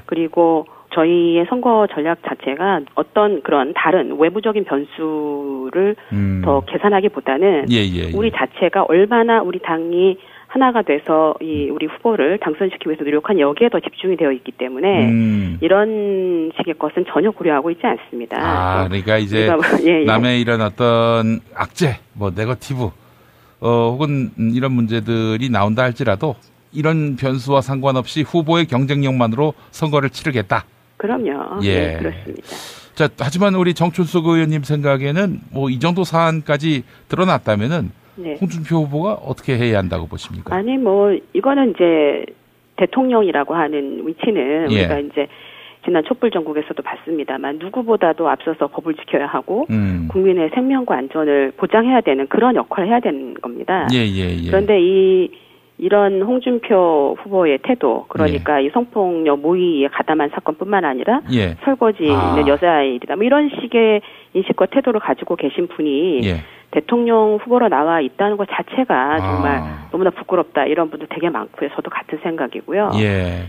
Speaker 18: 그리고 저희의 선거 전략 자체가 어떤 그런 다른 외부적인 변수를 더 계산하기보다는 우리 자체가 얼마나 우리 당이 하나가 돼서 우리 후보를 당선시키기 위해서 노력한 여기에 더 집중이 되어 있기 때문에 이런 식의 것은 전혀 고려하고 있지 않습니다.
Speaker 1: 그러니까 이제 남의 이런 어떤 악재, 네거티브, 혹은 이런 문제들이 나온다 할지라도 이런 변수와 상관없이 후보의 경쟁력만으로 선거를 치르겠다.
Speaker 18: 그럼요. 네, 그렇습니다.
Speaker 1: 자, 하지만 우리 정춘숙 의원님 생각에는 이 정도 사안까지 드러났다면은 홍준표 후보가 어떻게 해야 한다고 보십니까?
Speaker 18: 아니, 이거는 이제 대통령이라고 하는 위치는 우리가 이제 지난 촛불 전국에서도 봤습니다만 누구보다도 앞서서 법을 지켜야 하고 국민의 생명과 안전을 보장해야 되는 그런 역할을 해야 되는 겁니다. 그런데 이런 홍준표 후보의 태도, 그러니까 이 성폭력 모의에 가담한 사건뿐만 아니라 설거지 있는 여자아이들이다. 이런 식의 인식과 태도를 가지고 계신 분이 대통령 후보로 나와 있다는 것 자체가 정말 너무나 부끄럽다. 이런 분들 되게 많고요. 저도 같은 생각이고요.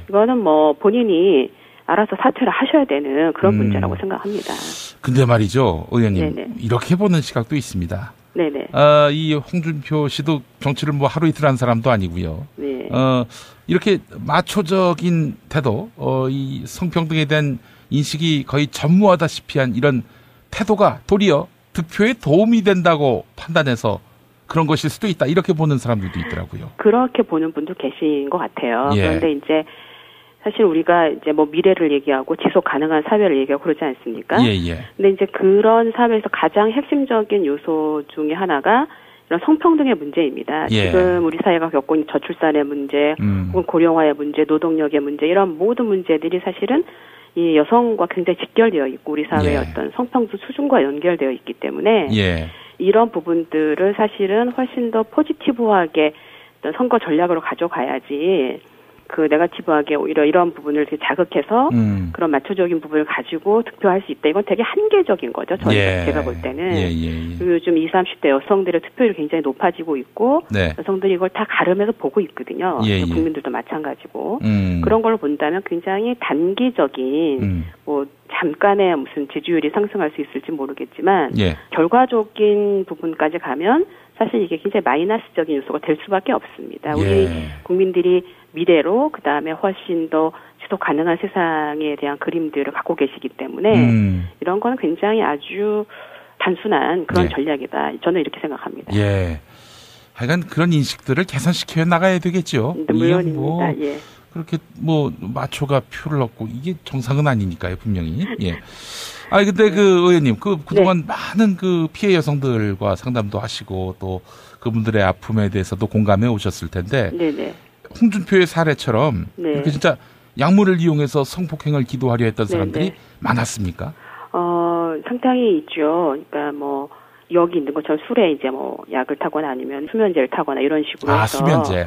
Speaker 18: 이거는 본인이 알아서 사퇴를 하셔야 되는 그런 문제라고 생각합니다.
Speaker 1: 근데 말이죠, 의원님. 이렇게 보는 시각도 있습니다.
Speaker 18: 네네.
Speaker 1: 이 홍준표 씨도 정치를 하루 이틀 한 사람도 아니고요. 이렇게 마초적인 태도, 이 성평등에 대한 인식이 거의 전무하다시피 한 이런 태도가 도리어 득표에 도움이 된다고 판단해서 그런 것일 수도 있다. 이렇게 보는 사람들도 있더라고요.
Speaker 18: 그렇게 보는 분도 계신 것 같아요. 그런데 이제 사실 우리가 이제 미래를 얘기하고 지속 가능한 사회를 얘기하고 그러지 않습니까? 근데 이제 그런 사회에서 가장 핵심적인 요소 중에 하나가 이런 성평등의 문제입니다. 지금 우리 사회가 겪고 있는 저출산의 문제, 혹은 고령화의 문제, 노동력의 문제 이런 모든 문제들이 사실은 이 여성과 굉장히 직결되어 있고 우리 사회의 어떤 성평등 수준과 연결되어 있기 때문에 이런 부분들을 사실은 훨씬 더 포지티브하게 어떤 선거 전략으로 가져가야지 네거티브하게 오히려 이런 부분을 되게 자극해서 그런 마초적인 부분을 가지고 득표할 수 있다. 이건 되게 한계적인 거죠. 제가 볼 때는. 요즘 20, 30대 여성들의 투표율이 굉장히 높아지고 있고 여성들이 이걸 다 가름해서 보고 있거든요. 국민들도 마찬가지고. 그런 걸로 본다면 굉장히 단기적인 잠깐의 무슨 지지율이 상승할 수 있을지 모르겠지만 결과적인 부분까지 가면 사실 이게 굉장히 마이너스적인 요소가 될 수밖에 없습니다. 우리 국민들이 미래로 그다음에 훨씬 더 지속 가능한 세상에 대한 그림들을 갖고 계시기 때문에 이런 거는 굉장히 아주 단순한 그런 전략이다. 저는 이렇게 생각합니다.
Speaker 1: 하여간 그런 인식들을 개선시켜 나가야 되겠죠.
Speaker 18: 물론입니다.
Speaker 1: 그렇게 마초가 표를 얻고 이게 정상은 아니니까요, 분명히. 근데 의원님, 그동안 많은 피해 여성들과 상담도 하시고 또 그분들의 아픔에 대해서도 공감해 오셨을 텐데. 홍준표의 사례처럼 이렇게 진짜 약물을 이용해서 성폭행을 기도하려 했던 사람들이 많았습니까?
Speaker 18: 상당히 있죠. 그러니까 여기 있는 것처럼 술에 이제 약을 타거나 아니면 수면제를 타거나 이런 식으로 해서
Speaker 1: 수면제.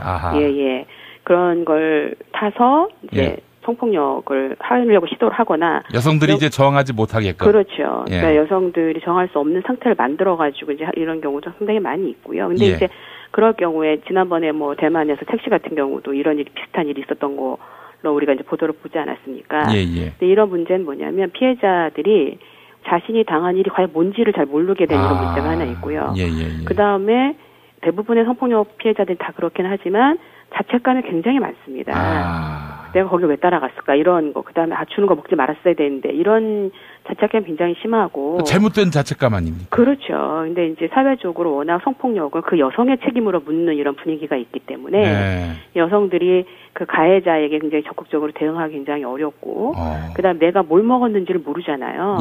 Speaker 18: 그런 걸 타서 이제 성폭력을 하려고 시도를 하거나
Speaker 1: 여성들이 이제 저항하지 못하게끔.
Speaker 18: 그렇죠. 그러니까 여성들이 정할 수 없는 상태를 만들어 가지고 이제 이런 경우도 상당히 많이 있고요. 근데 이제 그럴 경우에 지난번에 대만에서 택시 같은 경우도 이런 일이 비슷한 일이 있었던 거 우리가 이제 보도를 보지 않았습니까?
Speaker 1: 예.
Speaker 18: 근데 이런 문제는 뭐냐면 피해자들이 자신이 당한 일이 과연 뭔지를 잘 모르게 되는 이런 문제가 하나 있고요.
Speaker 1: 예.
Speaker 18: 그 다음에 대부분의 성폭력 피해자들이 다 그렇긴 하지만 자책감이 굉장히 많습니다. 내가 거기 왜 따라갔을까 이런 거. 그다음에 주는 거 먹지 말았어야 되는데 이런 자책감이 굉장히 심하고
Speaker 1: 잘못된 자책감 아닙니까?
Speaker 18: 그렇죠. 근데 이제 사회적으로 워낙 성폭력을 그 여성의 책임으로 묻는 이런 분위기가 있기 때문에 여성들이 그 가해자에게 굉장히 적극적으로 대응하기 굉장히 어렵고 그다음에 내가 뭘 먹었는지를 모르잖아요.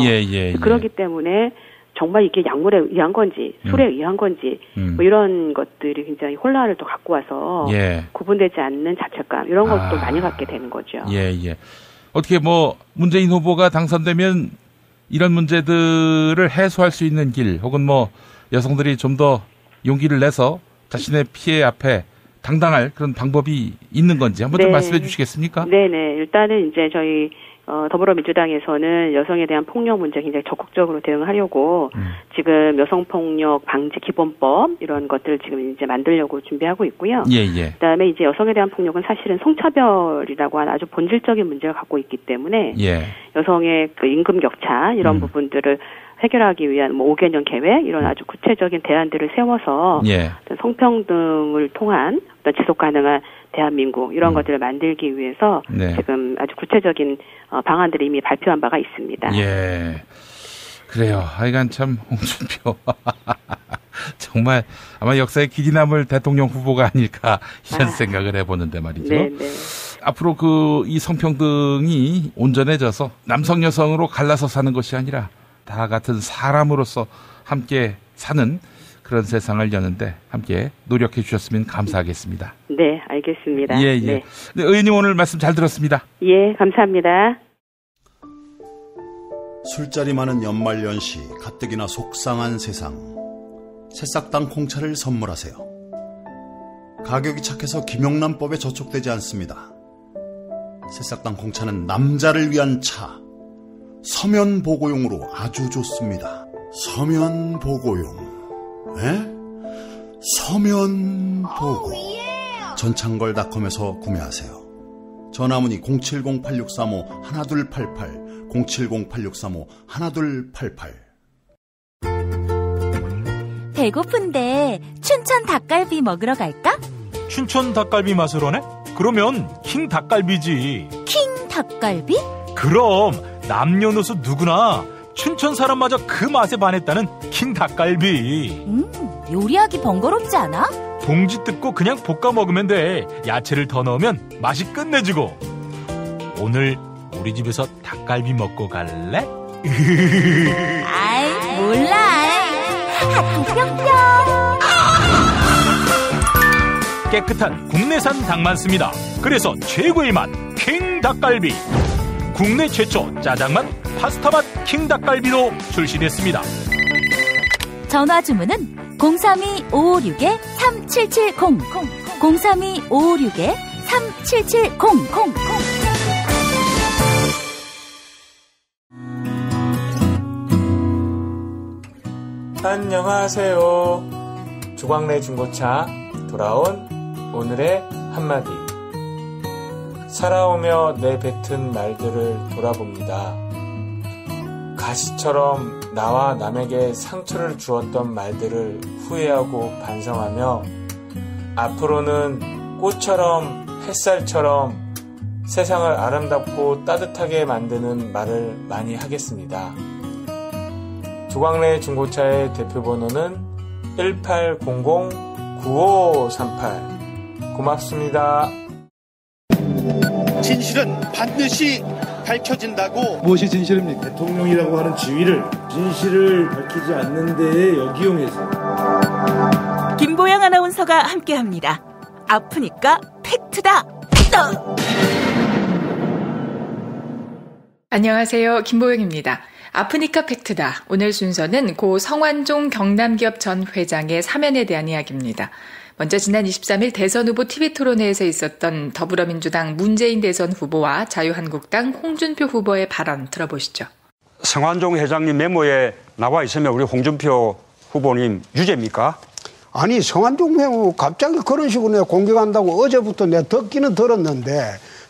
Speaker 18: 그렇기 때문에 정말 이게 약물에 의한 건지 술에 의한 건지 뭐 이런 것들이 굉장히 혼란을 또 갖고 와서 구분되지 않는 자책감 이런 것도 많이 갖게 되는 거죠.
Speaker 1: 어떻게 뭐 문재인 후보가 당선되면 이런 문제들을 해소할 수 있는 길 혹은 뭐 여성들이 좀 더 용기를 내서 자신의 피해 앞에 당당할 그런 방법이 있는 건지 한번 좀 말씀해 주시겠습니까?
Speaker 18: 네네. 일단은 이제 저희 더불어민주당에서는 여성에 대한 폭력 문제 굉장히 적극적으로 대응하려고 지금 여성폭력 방지 기본법 이런 것들을 지금 이제 만들려고 준비하고 있고요. 그다음에 이제 여성에 대한 폭력은 사실은 성차별이라고 하는 아주 본질적인 문제를 갖고 있기 때문에 여성의 그 임금 격차 이런 부분들을 해결하기 위한 뭐 5개년 계획 이런 아주 구체적인 대안들을 세워서 어떤 성평등을 통한 어떤 지속 가능한 대한민국 이런 것들을 만들기 위해서 지금 아주 구체적인 방안들을 이미 발표한 바가 있습니다.
Speaker 1: 그래요. 하여간 참 홍준표 정말 아마 역사에 길이 남을 대통령 후보가 아닐까 이런 생각을 해보는데 말이죠. 앞으로 이 성평등이 온전해져서 남성 여성으로 갈라서 사는 것이 아니라 다 같은 사람으로서 함께 사는 그런 세상을 여는데 함께 노력해 주셨으면 감사하겠습니다.
Speaker 18: 네, 알겠습니다.
Speaker 1: 네, 의원님 오늘 말씀 잘 들었습니다.
Speaker 18: 감사합니다.
Speaker 19: 술자리 많은 연말연시 가뜩이나 속상한 세상. 새싹당 콩차를 선물하세요. 가격이 착해서 김영란법에 저촉되지 않습니다. 새싹당 콩차는 남자를 위한 차. 서면보고용으로 아주 좋습니다. 서면보고용. 서면보고. 전창걸닷컴에서 구매하세요. 전화문의 070-8635-1288 070-8635-1288.
Speaker 9: 배고픈데 춘천 닭갈비 먹으러 갈까?
Speaker 6: 춘천 닭갈비 맛을 하네? 그러면 킹 닭갈비지.
Speaker 9: 킹 닭갈비?
Speaker 6: 그럼 남녀노소 누구나 춘천 사람마저 그 맛에 반했다는 킹 닭갈비.
Speaker 9: 요리하기 번거롭지 않아?
Speaker 6: 봉지 뜯고 그냥 볶아 먹으면 돼. 야채를 더 넣으면 맛이 끝내주고. 오늘 우리 집에서 닭갈비 먹고 갈래?
Speaker 9: 아이 몰라. 하트 뿅뿅.
Speaker 6: 깨끗한 국내산 닭만 씁니다. 그래서 최고의 맛 킹 닭갈비. 국내 최초 짜장맛 파스타맛 킹 닭갈비로 출시됐습니다.
Speaker 9: 전화 주문은 032-556-3770 032-556-3770.
Speaker 20: 안녕하세요. 조광래 중고차 돌아온 오늘의 한마디. 살아오며 내뱉은 말들을 돌아봅니다. 가시처럼 나와 남에게 상처를 주었던 말들을 후회하고 반성하며 앞으로는 꽃처럼 햇살처럼 세상을 아름답고 따뜻하게 만드는 말을 많이 하겠습니다. 조광래 중고차의 대표번호는 1800-9538. 고맙습니다.
Speaker 21: 진실은 반드시 밝혀진다고.
Speaker 22: 무엇이 진실입니까? 대통령이라고 하는 지위를 진실을 밝히지 않는 데에 역이용해서.
Speaker 2: 김보영 아나운서가 함께합니다. 아프니까 팩트다.
Speaker 23: 안녕하세요. 김보영입니다. 아프니까 팩트다. 오늘 순서는 고 성완종 경남기업 전 회장의 사면에 대한 이야기입니다. 먼저 지난 23일 대선 후보 TV토론회에서 있었던 더불어민주당 문재인 대선 후보와 자유한국당 홍준표 후보의 발언 들어보시죠.
Speaker 24: 성완종 회장님 메모에 나와 있으면 우리 홍준표 후보님 유죄입니까?
Speaker 25: 아니 성완종 메모 갑자기 그런 식으로 내가 공격한다고 어제부터 내가 듣기는 들었는데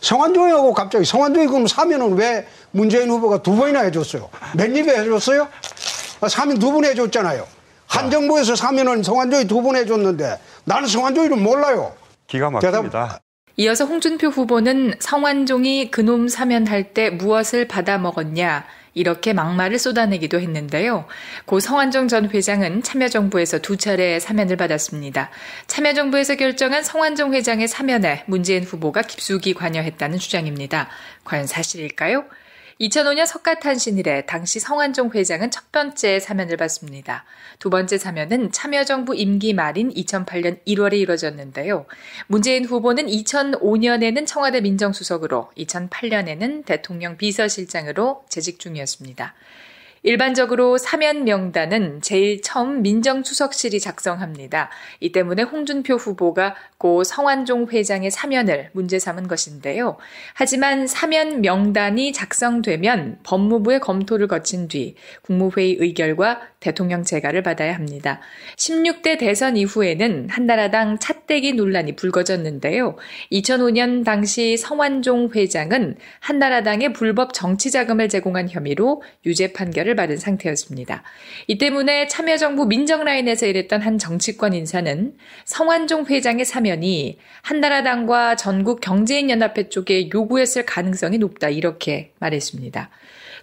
Speaker 3: 성완종이하고 갑자기 성완종이 그럼 사면은 왜 문재인 후보가 2번이나 해줬어요? 몇 입에 해줬어요? 사면 2번 해줬잖아요. 한 정부에서 사면은 성완종이 2번 해줬는데 나는 성완종이를 몰라요.
Speaker 24: 기가 막힙니다.
Speaker 23: 이어서 홍준표 후보는 성완종이 그놈 사면할 때 무엇을 받아먹었냐 이렇게 막말을 쏟아내기도 했는데요. 고 성완종 전 회장은 참여정부에서 2차례 사면을 받았습니다. 참여정부에서 결정한 성완종 회장의 사면에 문재인 후보가 깊숙이 관여했다는 주장입니다. 과연 사실일까요? 2005년 석가탄신 이래 당시 성완종 회장은 첫 번째 사면을 받습니다. 두 번째 사면은 참여정부 임기 말인 2008년 1월에 이뤄졌는데요. 문재인 후보는 2005년에는 청와대 민정수석으로 2008년에는 대통령 비서실장으로 재직 중이었습니다. 일반적으로 사면 명단은 제일 처음 민정수석실이 작성합니다. 이 때문에 홍준표 후보가 고 성완종 회장의 사면을 문제 삼은 것인데요. 하지만 사면 명단이 작성되면 법무부의 검토를 거친 뒤 국무회의 의결과 대통령 재가를 받아야 합니다. 16대 대선 이후에는 한나라당 차떼기 논란이 불거졌는데요. 2005년 당시 성완종 회장은 한나라당에 불법 정치자금을 제공한 혐의로 유죄 판결을 받은 상태였습니다. 이 때문에 참여정부 민정라인에서 일했던 한 정치권 인사는 성완종 회장의 사면이 한나라당과 전국경제인연합회 쪽에 요구했을 가능성이 높다 이렇게 말했습니다.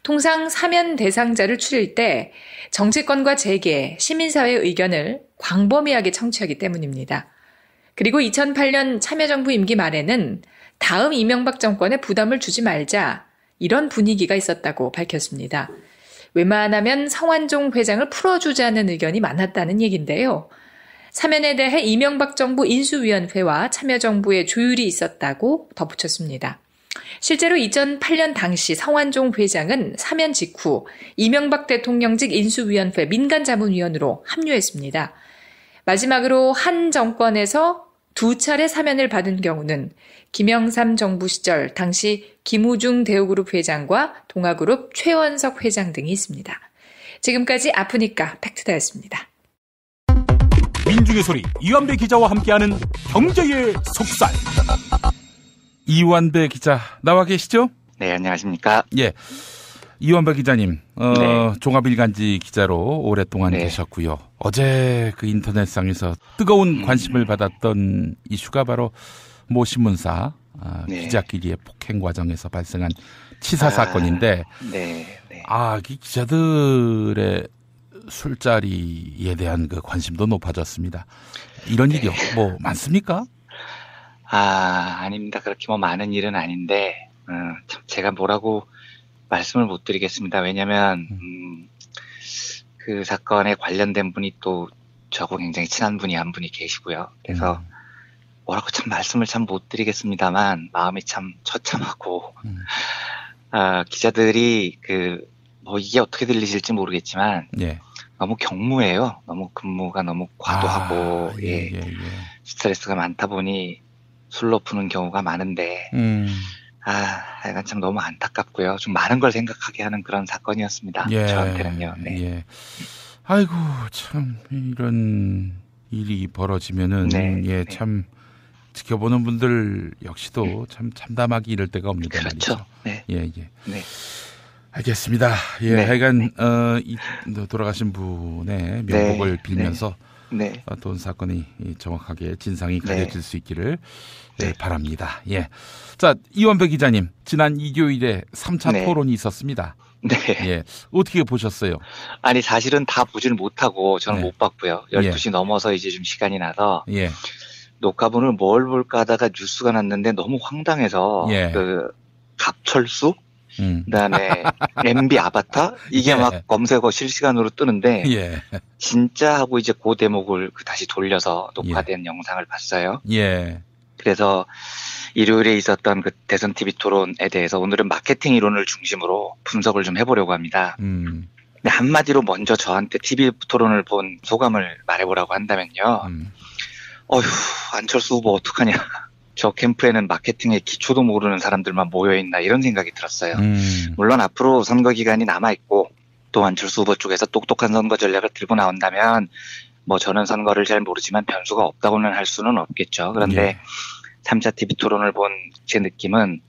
Speaker 23: 통상 사면 대상자를 추릴 때 정치권과 재계, 시민사회의 의견을 광범위하게 청취하기 때문입니다. 그리고 2008년 참여정부 임기 말에는 다음 이명박 정권에 부담을 주지 말자 이런 분위기가 있었다고 밝혔습니다. 웬만하면 성완종 회장을 풀어주자는 의견이 많았다는 얘기인데요. 사면에 대해 이명박 정부 인수위원회와 참여정부의 조율이 있었다고 덧붙였습니다. 실제로 2008년 당시 성완종 회장은 사면 직후 이명박 대통령직 인수위원회 민간자문위원으로 합류했습니다. 마지막으로 한 정권에서 2차례 사면을 받은 경우는 김영삼 정부 시절 당시 김우중 대우그룹 회장과 동아그룹 최원석 회장 등이 있습니다. 지금까지 아프니까 팩트다였습니다.
Speaker 6: 민중의 소리 이완배 기자와 함께하는 경제의 속살.
Speaker 1: 이완배 기자 나와 계시죠?
Speaker 4: 네, 안녕하십니까?
Speaker 1: 예, 이완배 기자님, 종합일간지 기자로 오랫동안 계셨고요. 어제 그 인터넷상에서 뜨거운 관심을 받았던 이슈가 바로 모 신문사 기자끼리의 폭행 과정에서 발생한 치사 사건인데, 이 기자들의 술자리에 대한 그 관심도 높아졌습니다. 이런 일이 뭐 많습니까?
Speaker 4: 아닙니다. 그렇게 뭐 많은 일은 아닌데, 참 제가 뭐라고 말씀을 못 드리겠습니다. 왜냐면, 그 사건에 관련된 분이 또 저하고 굉장히 친한 분이 한 분이 계시고요. 그래서 뭐라고 참 말씀을 참 못 드리겠습니다만, 마음이 참 처참하고, 기자들이 뭐 이게 어떻게 들리실지 모르겠지만, 너무 경무해요. 너무 근무가 너무 과도하고, 스트레스가 많다 보니 술로 푸는 경우가 많은데, 약간 참 너무 안타깝고요. 좀 많은 걸 생각하게 하는 그런 사건이었습니다. 저한테는요. 네.
Speaker 1: 아이고, 참, 이런 일이 벌어지면은, 참, 지켜보는 분들 역시도 참 참담하기 이를 데가 없는데
Speaker 4: 그렇죠.
Speaker 1: 말이죠. 알겠습니다. 하여간, 돌아가신 분의 명복을 빌면서, 또 사건이 정확하게 진상이 가려질 수 있기를 바랍니다. 자, 이완배 기자님, 지난 일요일에 3차 토론이 있었습니다. 어떻게 보셨어요?
Speaker 4: 아니, 사실은 다 보질 못하고 저는 못 봤고요. 12시 넘어서 이제 좀 시간이 나서 녹화본을 뭘 볼까 하다가 뉴스가 났는데 너무 황당해서 그 갑철수? 그다음에 MB 아바타? 이게 막 검색어 실시간으로 뜨는데 진짜 하고 이제 그 대목을 다시 돌려서 녹화된 영상을 봤어요. 그래서 일요일에 있었던 그 대선 TV 토론에 대해서 오늘은 마케팅 이론을 중심으로 분석을 좀 해보려고 합니다. 근데 한마디로 먼저 저한테 TV 토론을 본 소감을 말해보라고 한다면요. 안철수 후보 어떡하냐. 저 캠프에는 마케팅의 기초도 모르는 사람들만 모여있나 이런 생각이 들었어요. 물론 앞으로 선거 기간이 남아있고 또 안철수 후보 쪽에서 똑똑한 선거 전략을 들고 나온다면 뭐 저는 선거를 잘 모르지만 변수가 없다고는 할 수는 없겠죠. 그런데 3차 TV 토론을 본 제 느낌은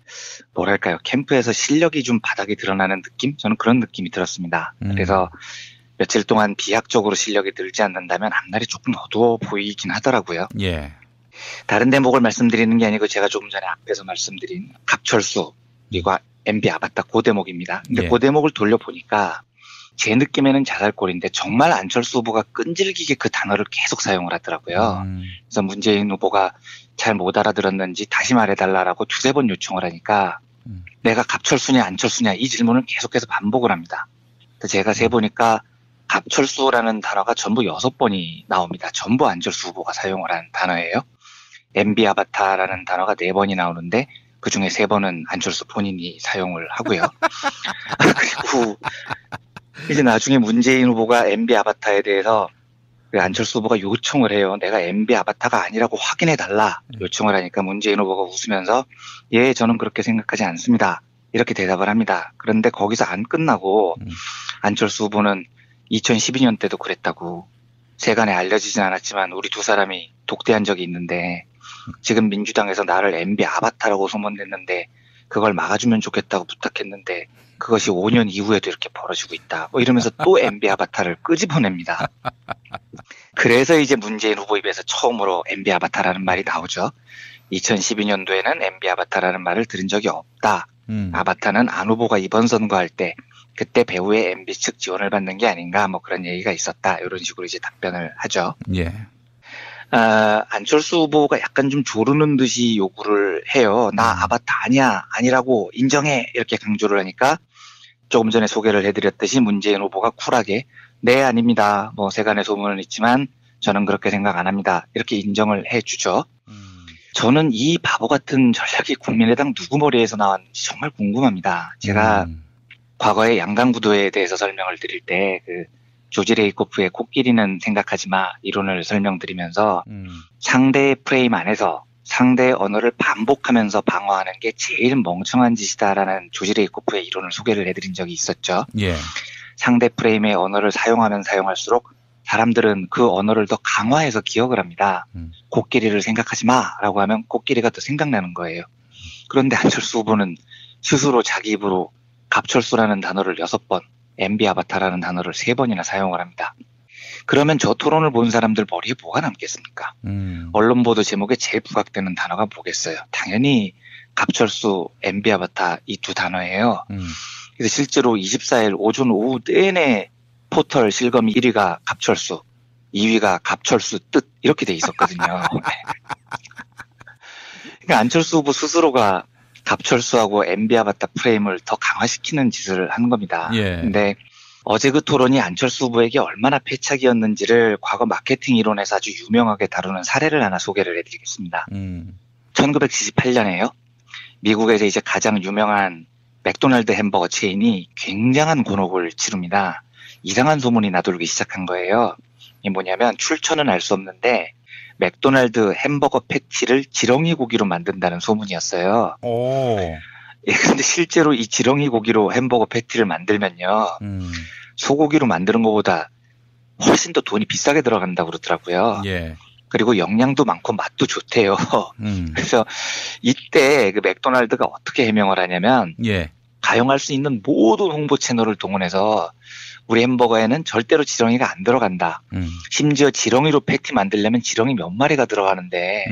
Speaker 4: 뭐랄까요. 캠프에서 실력이 좀 바닥이 드러나는 느낌? 저는 그런 느낌이 들었습니다. 그래서 며칠 동안 비약적으로 실력이 늘지 않는다면 앞날이 조금 어두워 보이긴 하더라고요.
Speaker 1: 예.
Speaker 4: 다른 대목을 말씀드리는 게 아니고 제가 조금 전에 앞에서 말씀드린 갑철수 그리고 MB 아바타 그 대목입니다. 근데 그 대목을 돌려보니까 제 느낌에는 자살골인데 정말 안철수 후보가 끈질기게 그 단어를 계속 사용을 하더라고요. 그래서 문재인 후보가 잘 못 알아들었는지 다시 말해달라고 두세 번 요청을 하니까 내가 갑철수냐 안철수냐 이 질문을 계속해서 반복을 합니다. 그래서 제가 세보니까 갑철수라는 단어가 전부 6번이 나옵니다. 전부 안철수 후보가 사용을 한 단어예요. MB 아바타라는 단어가 4번이 나오는데 그중에 3번은 안철수 본인이 사용을 하고요. 그리고 이제 나중에 문재인 후보가 MB 아바타에 대해서 안철수 후보가 요청을 해요. 내가 MB 아바타가 아니라고 확인해달라 요청을 하니까 문재인 후보가 웃으면서 예, 저는 그렇게 생각하지 않습니다. 이렇게 대답을 합니다. 그런데 거기서 안 끝나고 안철수 후보는 2012년 때도 그랬다고 세간에 알려지진 않았지만 우리 두 사람이 독대한 적이 있는데 지금 민주당에서 나를 MB 아바타라고 소문냈는데 그걸 막아주면 좋겠다고 부탁했는데 그것이 5년 이후에도 이렇게 벌어지고 있다. 뭐 이러면서 또 MB 아바타를 끄집어냅니다. 그래서 이제 문재인 후보 입에서 처음으로 MB 아바타라는 말이 나오죠. 2012년도에는 MB 아바타라는 말을 들은 적이 없다. 아바타는 안 후보가 이번 선거할 때 그때 배후의 MB 측 지원을 받는 게 아닌가 뭐 그런 얘기가 있었다. 이런 식으로 이제 답변을 하죠.
Speaker 1: 예.
Speaker 4: 안철수 후보가 약간 좀 조르는 듯이 요구를 해요. 나 아바타 아니야. 아니라고 인정해. 이렇게 강조를 하니까 조금 전에 소개를 해드렸듯이 문재인 후보가 쿨하게 네, 아닙니다. 뭐 세간의 소문은 있지만 저는 그렇게 생각 안 합니다. 이렇게 인정을 해주죠. 저는 이 바보 같은 전략이 국민의당 누구 머리에서 나왔는지 정말 궁금합니다. 제가 과거에 양강구도에 대해서 설명을 드릴 때 그 조지 레이코프의 코끼리는 생각하지 마 이론을 설명드리면서 상대의 프레임 안에서 상대의 언어를 반복하면서 방어하는 게 제일 멍청한 짓이다라는 조지 레이코프의 이론을 소개를 해드린 적이 있었죠.
Speaker 1: 예.
Speaker 4: 상대 프레임의 언어를 사용하면 사용할수록 사람들은 그 언어를 더 강화해서 기억을 합니다. 코끼리를 생각하지 마라고 하면 코끼리가 더 생각나는 거예요. 그런데 안철수 후보는 스스로 자기 입으로 갑철수라는 단어를 6번, MB 아바타라는 단어를 3번이나 사용을 합니다. 그러면 저 토론을 본 사람들 머리에 뭐가 남겠습니까? 언론 보도 제목에 제일 부각되는 단어가 뭐겠어요? 당연히 갑철수, MB 아바타 이 두 단어예요. 그래서 실제로 24일 오전 오후 내내 포털 실검 1위가 갑철수, 2위가 갑철수 뜻 이렇게 돼 있었거든요. 그러니까 안철수 후보 스스로가 갑철수하고 MB 아바타 프레임을 더 강화시키는 짓을 하는 겁니다. 근데 어제 그 토론이 안철수 후보에게 얼마나 패착이었는지를 과거 마케팅 이론에서 아주 유명하게 다루는 사례를 하나 소개를 해드리겠습니다. 1978년에요. 미국에서 이제 가장 유명한 맥도날드 햄버거 체인이 굉장한 곤혹을 치릅니다. 이상한 소문이 나돌기 시작한 거예요. 이게 뭐냐면 출처는 알 수 없는데 맥도날드 햄버거 패티를 지렁이 고기로 만든다는 소문이었어요. 예, 근데 실제로 이 지렁이 고기로 햄버거 패티를 만들면요. 소고기로 만드는 것보다 훨씬 더 돈이 비싸게 들어간다고 그러더라고요.
Speaker 1: 예.
Speaker 4: 그리고 영양도 많고 맛도 좋대요. 그래서 이때 그 맥도날드가 어떻게 해명을 하냐면 가용할 수 있는 모든 홍보 채널을 동원해서 우리 햄버거에는 절대로 지렁이가 안 들어간다. 심지어 지렁이로 패티 만들려면 지렁이 몇 마리가 들어가는데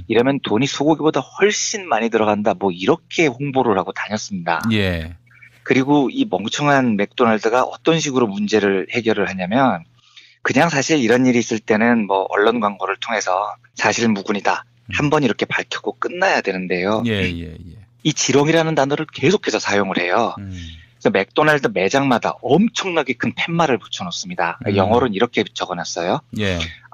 Speaker 4: 이러면 돈이 소고기보다 훨씬 많이 들어간다. 뭐 이렇게 홍보를 하고 다녔습니다.
Speaker 1: 예.
Speaker 4: 그리고 이 멍청한 맥도날드가 어떤 식으로 문제를 해결을 하냐면 그냥 사실 이런 일이 있을 때는 뭐 언론 광고를 통해서 사실 무근이다. 한번 이렇게 밝히고 끝나야 되는데요. 이 지렁이라는 단어를 계속해서 사용을 해요. 그래서 맥도날드 매장마다 엄청나게 큰 팻말을 붙여놓습니다. 영어로는 이렇게 적어놨어요.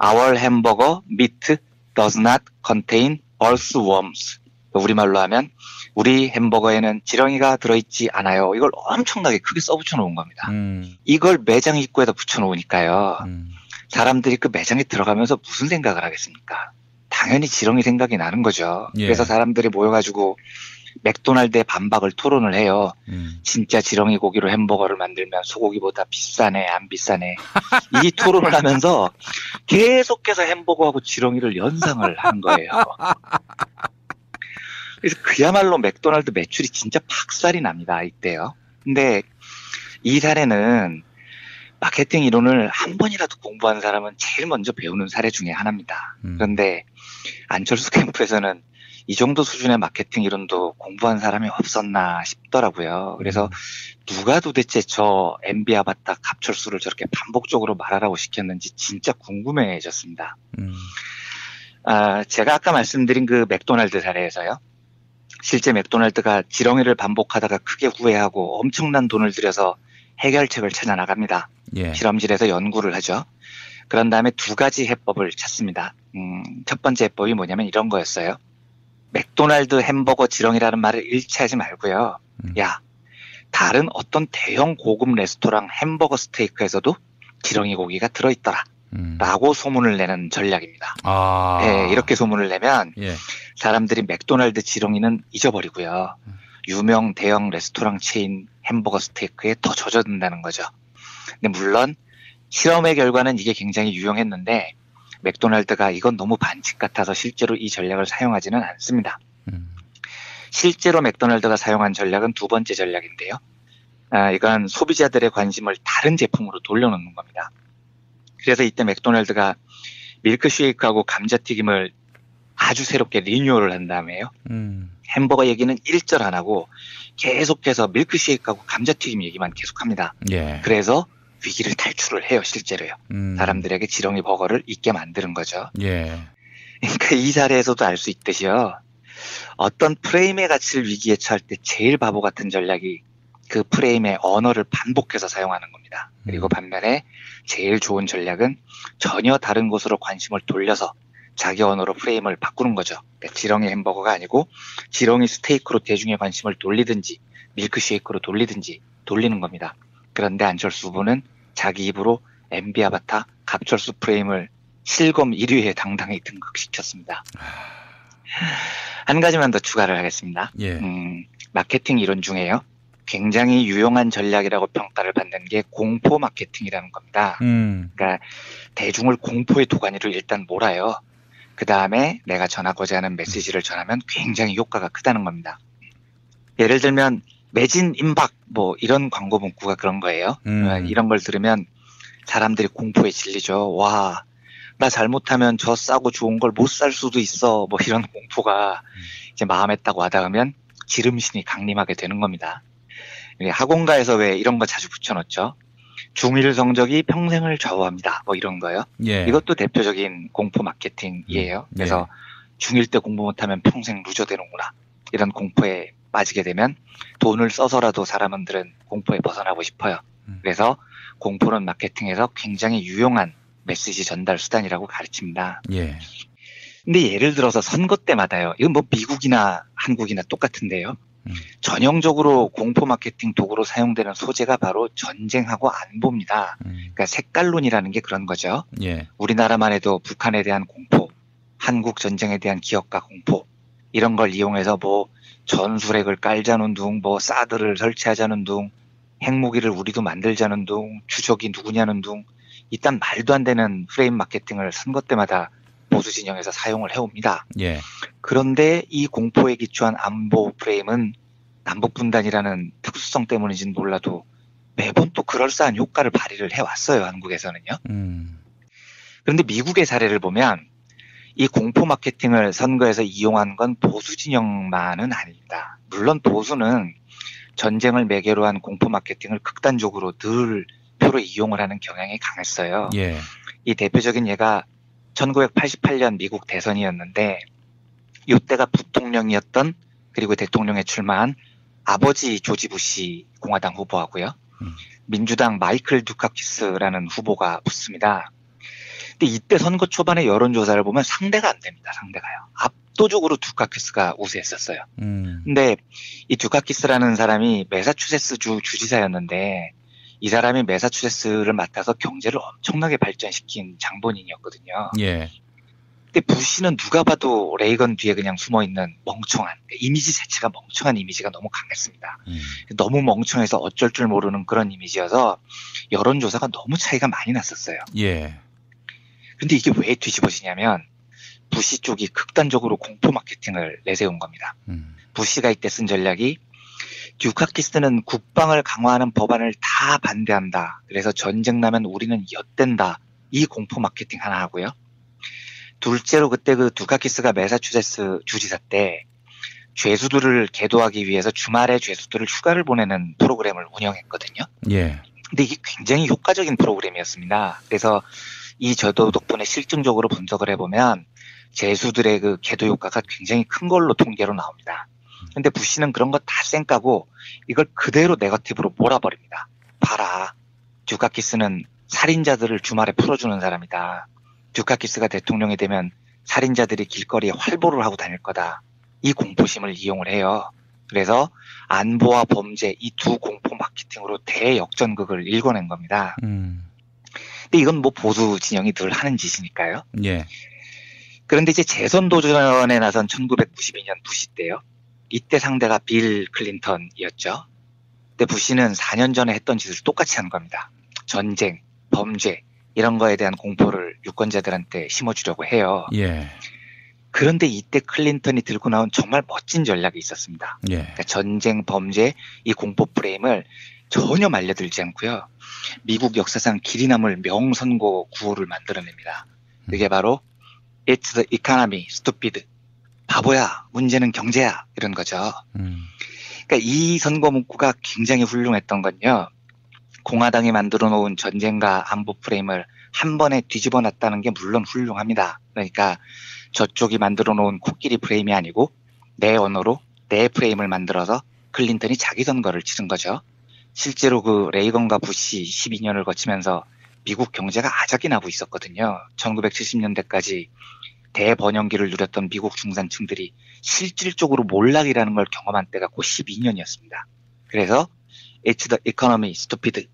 Speaker 4: Our hamburger meat does not contain earthworms. 우리말로 하면 우리 햄버거에는 지렁이가 들어있지 않아요. 이걸 엄청나게 크게 써붙여놓은 겁니다. 이걸 매장 입구에다 붙여놓으니까요. 사람들이 그 매장에 들어가면서 무슨 생각을 하겠습니까? 당연히 지렁이 생각이 나는 거죠. 그래서 사람들이 모여가지고 맥도날드의 반박을 토론을 해요. 진짜 지렁이 고기로 햄버거를 만들면 소고기보다 비싸네 안 비싸네. 이 토론을 하면서 계속해서 햄버거하고 지렁이를 연상을 하는 거예요. 그래서 그야말로 맥도날드 매출이 진짜 박살이 납니다. 이때요. 근데 이 사례는 마케팅 이론을 한 번이라도 공부한 사람은 제일 먼저 배우는 사례 중에 하나입니다. 그런데 안철수 캠프에서는 이 정도 수준의 마케팅 이론도 공부한 사람이 없었나 싶더라고요. 그래서 누가 도대체 저 MB 아바타 갑철수를 저렇게 반복적으로 말하라고 시켰는지 진짜 궁금해졌습니다. 제가 아까 말씀드린 그 맥도날드 사례에서요. 실제 맥도날드가 지렁이를 반복하다가 크게 후회하고 엄청난 돈을 들여서 해결책을 찾아 나갑니다. 예. 실험실에서 연구를 하죠. 그런 다음에 두 가지 해법을 찾습니다. 첫 번째 해법이 뭐냐면 이런 거였어요. 맥도날드 햄버거 지렁이라는 말을 일치하지 말고요. 야, 다른 어떤 대형 고급 레스토랑 햄버거 스테이크에서도 지렁이 고기가 들어있더라. 라고 소문을 내는 전략입니다. 네, 이렇게 소문을 내면 사람들이 맥도날드 지렁이는 잊어버리고요. 유명 대형 레스토랑 체인 햄버거 스테이크에 더 젖어든다는 거죠. 근데 물론 실험의 결과는 이게 굉장히 유용했는데 맥도날드가 이건 너무 반칙 같아서 실제로 이 전략을 사용하지는 않습니다. 실제로 맥도날드가 사용한 전략은 두 번째 전략인데요. 이건 소비자들의 관심을 다른 제품으로 돌려놓는 겁니다. 그래서 이때 맥도날드가 밀크쉐이크하고 감자튀김을 아주 새롭게 리뉴얼을 한 다음에요. 햄버거 얘기는 일절 안 하고 계속해서 밀크쉐이크하고 감자튀김 얘기만 계속합니다. 예. 그래서 위기를 탈출을 해요, 실제로요. 사람들에게 지렁이 버거를 잊게 만드는 거죠. 예. 그러니까 이 사례에서도 알 수 있듯이요. 어떤 프레임의 가치를 위기에 처할 때 제일 바보 같은 전략이 그 프레임의 언어를 반복해서 사용하는 겁니다. 그리고 반면에 제일 좋은 전략은 전혀 다른 곳으로 관심을 돌려서 자기 언어로 프레임을 바꾸는 거죠. 그러니까 지렁이 햄버거가 아니고 지렁이 스테이크로 대중의 관심을 돌리든지 밀크쉐이크로 돌리든지 돌리는 겁니다. 그런데 안철수 후보는 자기 입으로 MB 아바타 갑철수 프레임을 실검 1위에 당당히 등극시켰습니다. 한 가지만 더 추가를 하겠습니다. 예. 마케팅 이론 중에요. 굉장히 유용한 전략이라고 평가를 받는 게 공포 마케팅이라는 겁니다. 그러니까 대중을 공포의 도가니로 일단 몰아요. 그 다음에 내가 전하고자 하는 메시지를 전하면 굉장히 효과가 크다는 겁니다. 예를 들면 매진 임박 뭐 이런 광고 문구가 그런 거예요. 이런 걸 들으면 사람들이 공포에 질리죠. 와, 나 잘못하면 저 싸고 좋은 걸 못 살 수도 있어. 뭐 이런 공포가 이제 마음에 딱 와닿으면 지름신이 강림하게 되는 겁니다. 학원가에서 왜 이런 거 자주 붙여놓죠. 중1 성적이 평생을 좌우합니다. 뭐 이런 거요. 예. 이것도 대표적인 공포 마케팅이에요. 그래서 중1 때 공부 못하면 평생 루저 되는구나. 이런 공포에 빠지게 되면 돈을 써서라도 사람들은 공포에 벗어나고 싶어요. 그래서 공포는 마케팅에서 굉장히 유용한 메시지 전달 수단이라고 가르칩니다. 예. 근데 예를 들어서 선거 때마다요. 이건 뭐 미국이나 한국이나 똑같은데요. 전형적으로 공포 마케팅 도구로 사용되는 소재가 바로 전쟁하고 안보입니다. 그러니까 색깔론이라는 게 그런 거죠. 예. 우리나라만 해도 북한에 대한 공포, 한국 전쟁에 대한 기억과 공포 이런 걸 이용해서 뭐 전술핵을 깔자는 둥, 뭐 사드를 설치하자는 둥, 핵무기를 우리도 만들자는 둥, 주적이 누구냐는 둥 이딴 말도 안 되는 프레임 마케팅을 선거 때마다 보수 진영에서 사용을 해옵니다. 예. 그런데 이 공포에 기초한 안보 프레임은 남북분단이라는 특수성 때문인지는 몰라도 매번 또 그럴싸한 효과를 발휘를 해왔어요. 한국에서는요. 그런데 미국의 사례를 보면 이 공포 마케팅을 선거에서 이용한 건 보수 진영만은 아닙니다. 물론 보수는 전쟁을 매개로 한 공포 마케팅을 극단적으로 늘 표로 이용을 하는 경향이 강했어요. 예. 이 대표적인 예가 1988년 미국 대선이었는데 이때가 부통령이었던 그리고 대통령에 출마한 아버지 조지 부시 공화당 후보하고요. 민주당 마이클 두카키스라는 후보가 붙습니다. 근데 이때 선거 초반에 여론조사를 보면 상대가 안 됩니다. 상대가요. 압도적으로 두카키스가 우세했었어요. 근데 이 두카키스라는 사람이 매사추세츠주 주지사였는데 이 사람이 매사추세츠를 맡아서 경제를 엄청나게 발전시킨 장본인이었거든요. 예. 근데 부시는 누가 봐도 레이건 뒤에 그냥 숨어있는 멍청한 이미지 자체가 멍청한 이미지가 너무 강했습니다. 너무 멍청해서 어쩔 줄 모르는 그런 이미지여서 여론조사가 너무 차이가 많이 났었어요. 예. 근데 이게 왜 뒤집어지냐면 부시 쪽이 극단적으로 공포 마케팅을 내세운 겁니다. 부시가 이때 쓴 전략이 듀카키스는 국방을 강화하는 법안을 다 반대한다. 그래서 전쟁 나면 우리는 엿댄다. 이 공포 마케팅 하나 하고요. 둘째로 그때 그 듀카키스가 매사추세츠 주지사 때 죄수들을 계도하기 위해서 주말에 죄수들을 휴가를 보내는 프로그램을 운영했거든요.
Speaker 1: 예.
Speaker 4: 근데 이게 굉장히 효과적인 프로그램이었습니다. 그래서 이 저도 덕분에 실증적으로 분석을 해보면 죄수들의 그 계도 효과가 굉장히 큰 걸로 통계로 나옵니다. 근데 부시는 그런 거 다 쌩까고 이걸 그대로 네거티브로 몰아버립니다. 봐라. 듀카키스는 살인자들을 주말에 풀어주는 사람이다. 듀카키스가 대통령이 되면 살인자들이 길거리에 활보를 하고 다닐 거다. 이 공포심을 이용을 해요. 그래서 안보와 범죄 이 두 공포 마케팅으로 대역전극을 일궈낸 겁니다. 근데 이건 뭐 보수 진영이 늘 하는 짓이니까요.
Speaker 1: 예.
Speaker 4: 그런데 이제 재선 도전에 나선 1992년 부시 때요. 이때 상대가 빌 클린턴이었죠. 근데 부시는 4년 전에 했던 짓을 똑같이 한 겁니다. 전쟁, 범죄 이런 거에 대한 공포를 유권자들한테 심어주려고 해요.
Speaker 1: 예.
Speaker 4: 그런데 이때 클린턴이 들고 나온 정말 멋진 전략이 있었습니다.
Speaker 1: 예.
Speaker 4: 그러니까 전쟁, 범죄 이 공포 프레임을 전혀 말려들지 않고요. 미국 역사상 길이 남을 명선고 구호를 만들어냅니다. 그게 바로 It's the economy, stupid. 바보야, 문제는 경제야 이런 거죠. 그러니까 이 선거 문구가 굉장히 훌륭했던 건요. 공화당이 만들어 놓은 전쟁과 안보 프레임을 한 번에 뒤집어 놨다는 게 물론 훌륭합니다. 그러니까 저쪽이 만들어 놓은 코끼리 프레임이 아니고 내 언어로 내 프레임을 만들어서 클린턴이 자기 선거를 치른 거죠. 실제로 그 레이건과 부시 12년을 거치면서 미국 경제가 아작이 나고 있었거든요. 1970년대까지 대번영기를 누렸던 미국 중산층들이 실질적으로 몰락이라는 걸 경험한 때가 곧 12년이었습니다. 그래서 It's the economy, stupid.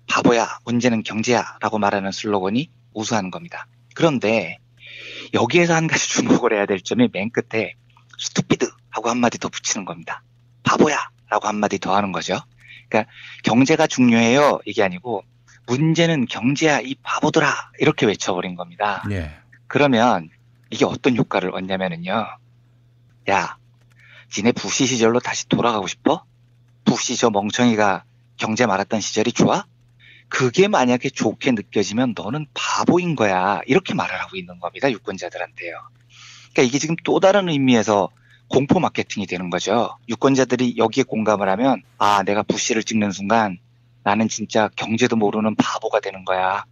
Speaker 4: 바보야, 문제는 경제야 라고 말하는 슬로건이 우수한 겁니다. 그런데 여기에서 한 가지 주목을 해야 될 점이 맨 끝에 stupid 하고 한마디 더 붙이는 겁니다. 바보야 라고 한마디 더 하는 거죠. 그러니까 경제가 중요해요 이게 아니고 문제는 경제야 이 바보들아 이렇게 외쳐버린 겁니다.
Speaker 1: 예.
Speaker 4: 그러면 이게 어떤 효과를 얻냐면은요. 야, 니네 부시 시절로 다시 돌아가고 싶어? 부시 저 멍청이가 경제 말았던 시절이 좋아? 그게 만약에 좋게 느껴지면 너는 바보인 거야. 이렇게 말을 하고 있는 겁니다. 유권자들한테요. 그러니까 이게 지금 또 다른 의미에서 공포 마케팅이 되는 거죠. 유권자들이 여기에 공감을 하면 아, 내가 부시를 찍는 순간 나는 진짜 경제도 모르는 바보가 되는 거야.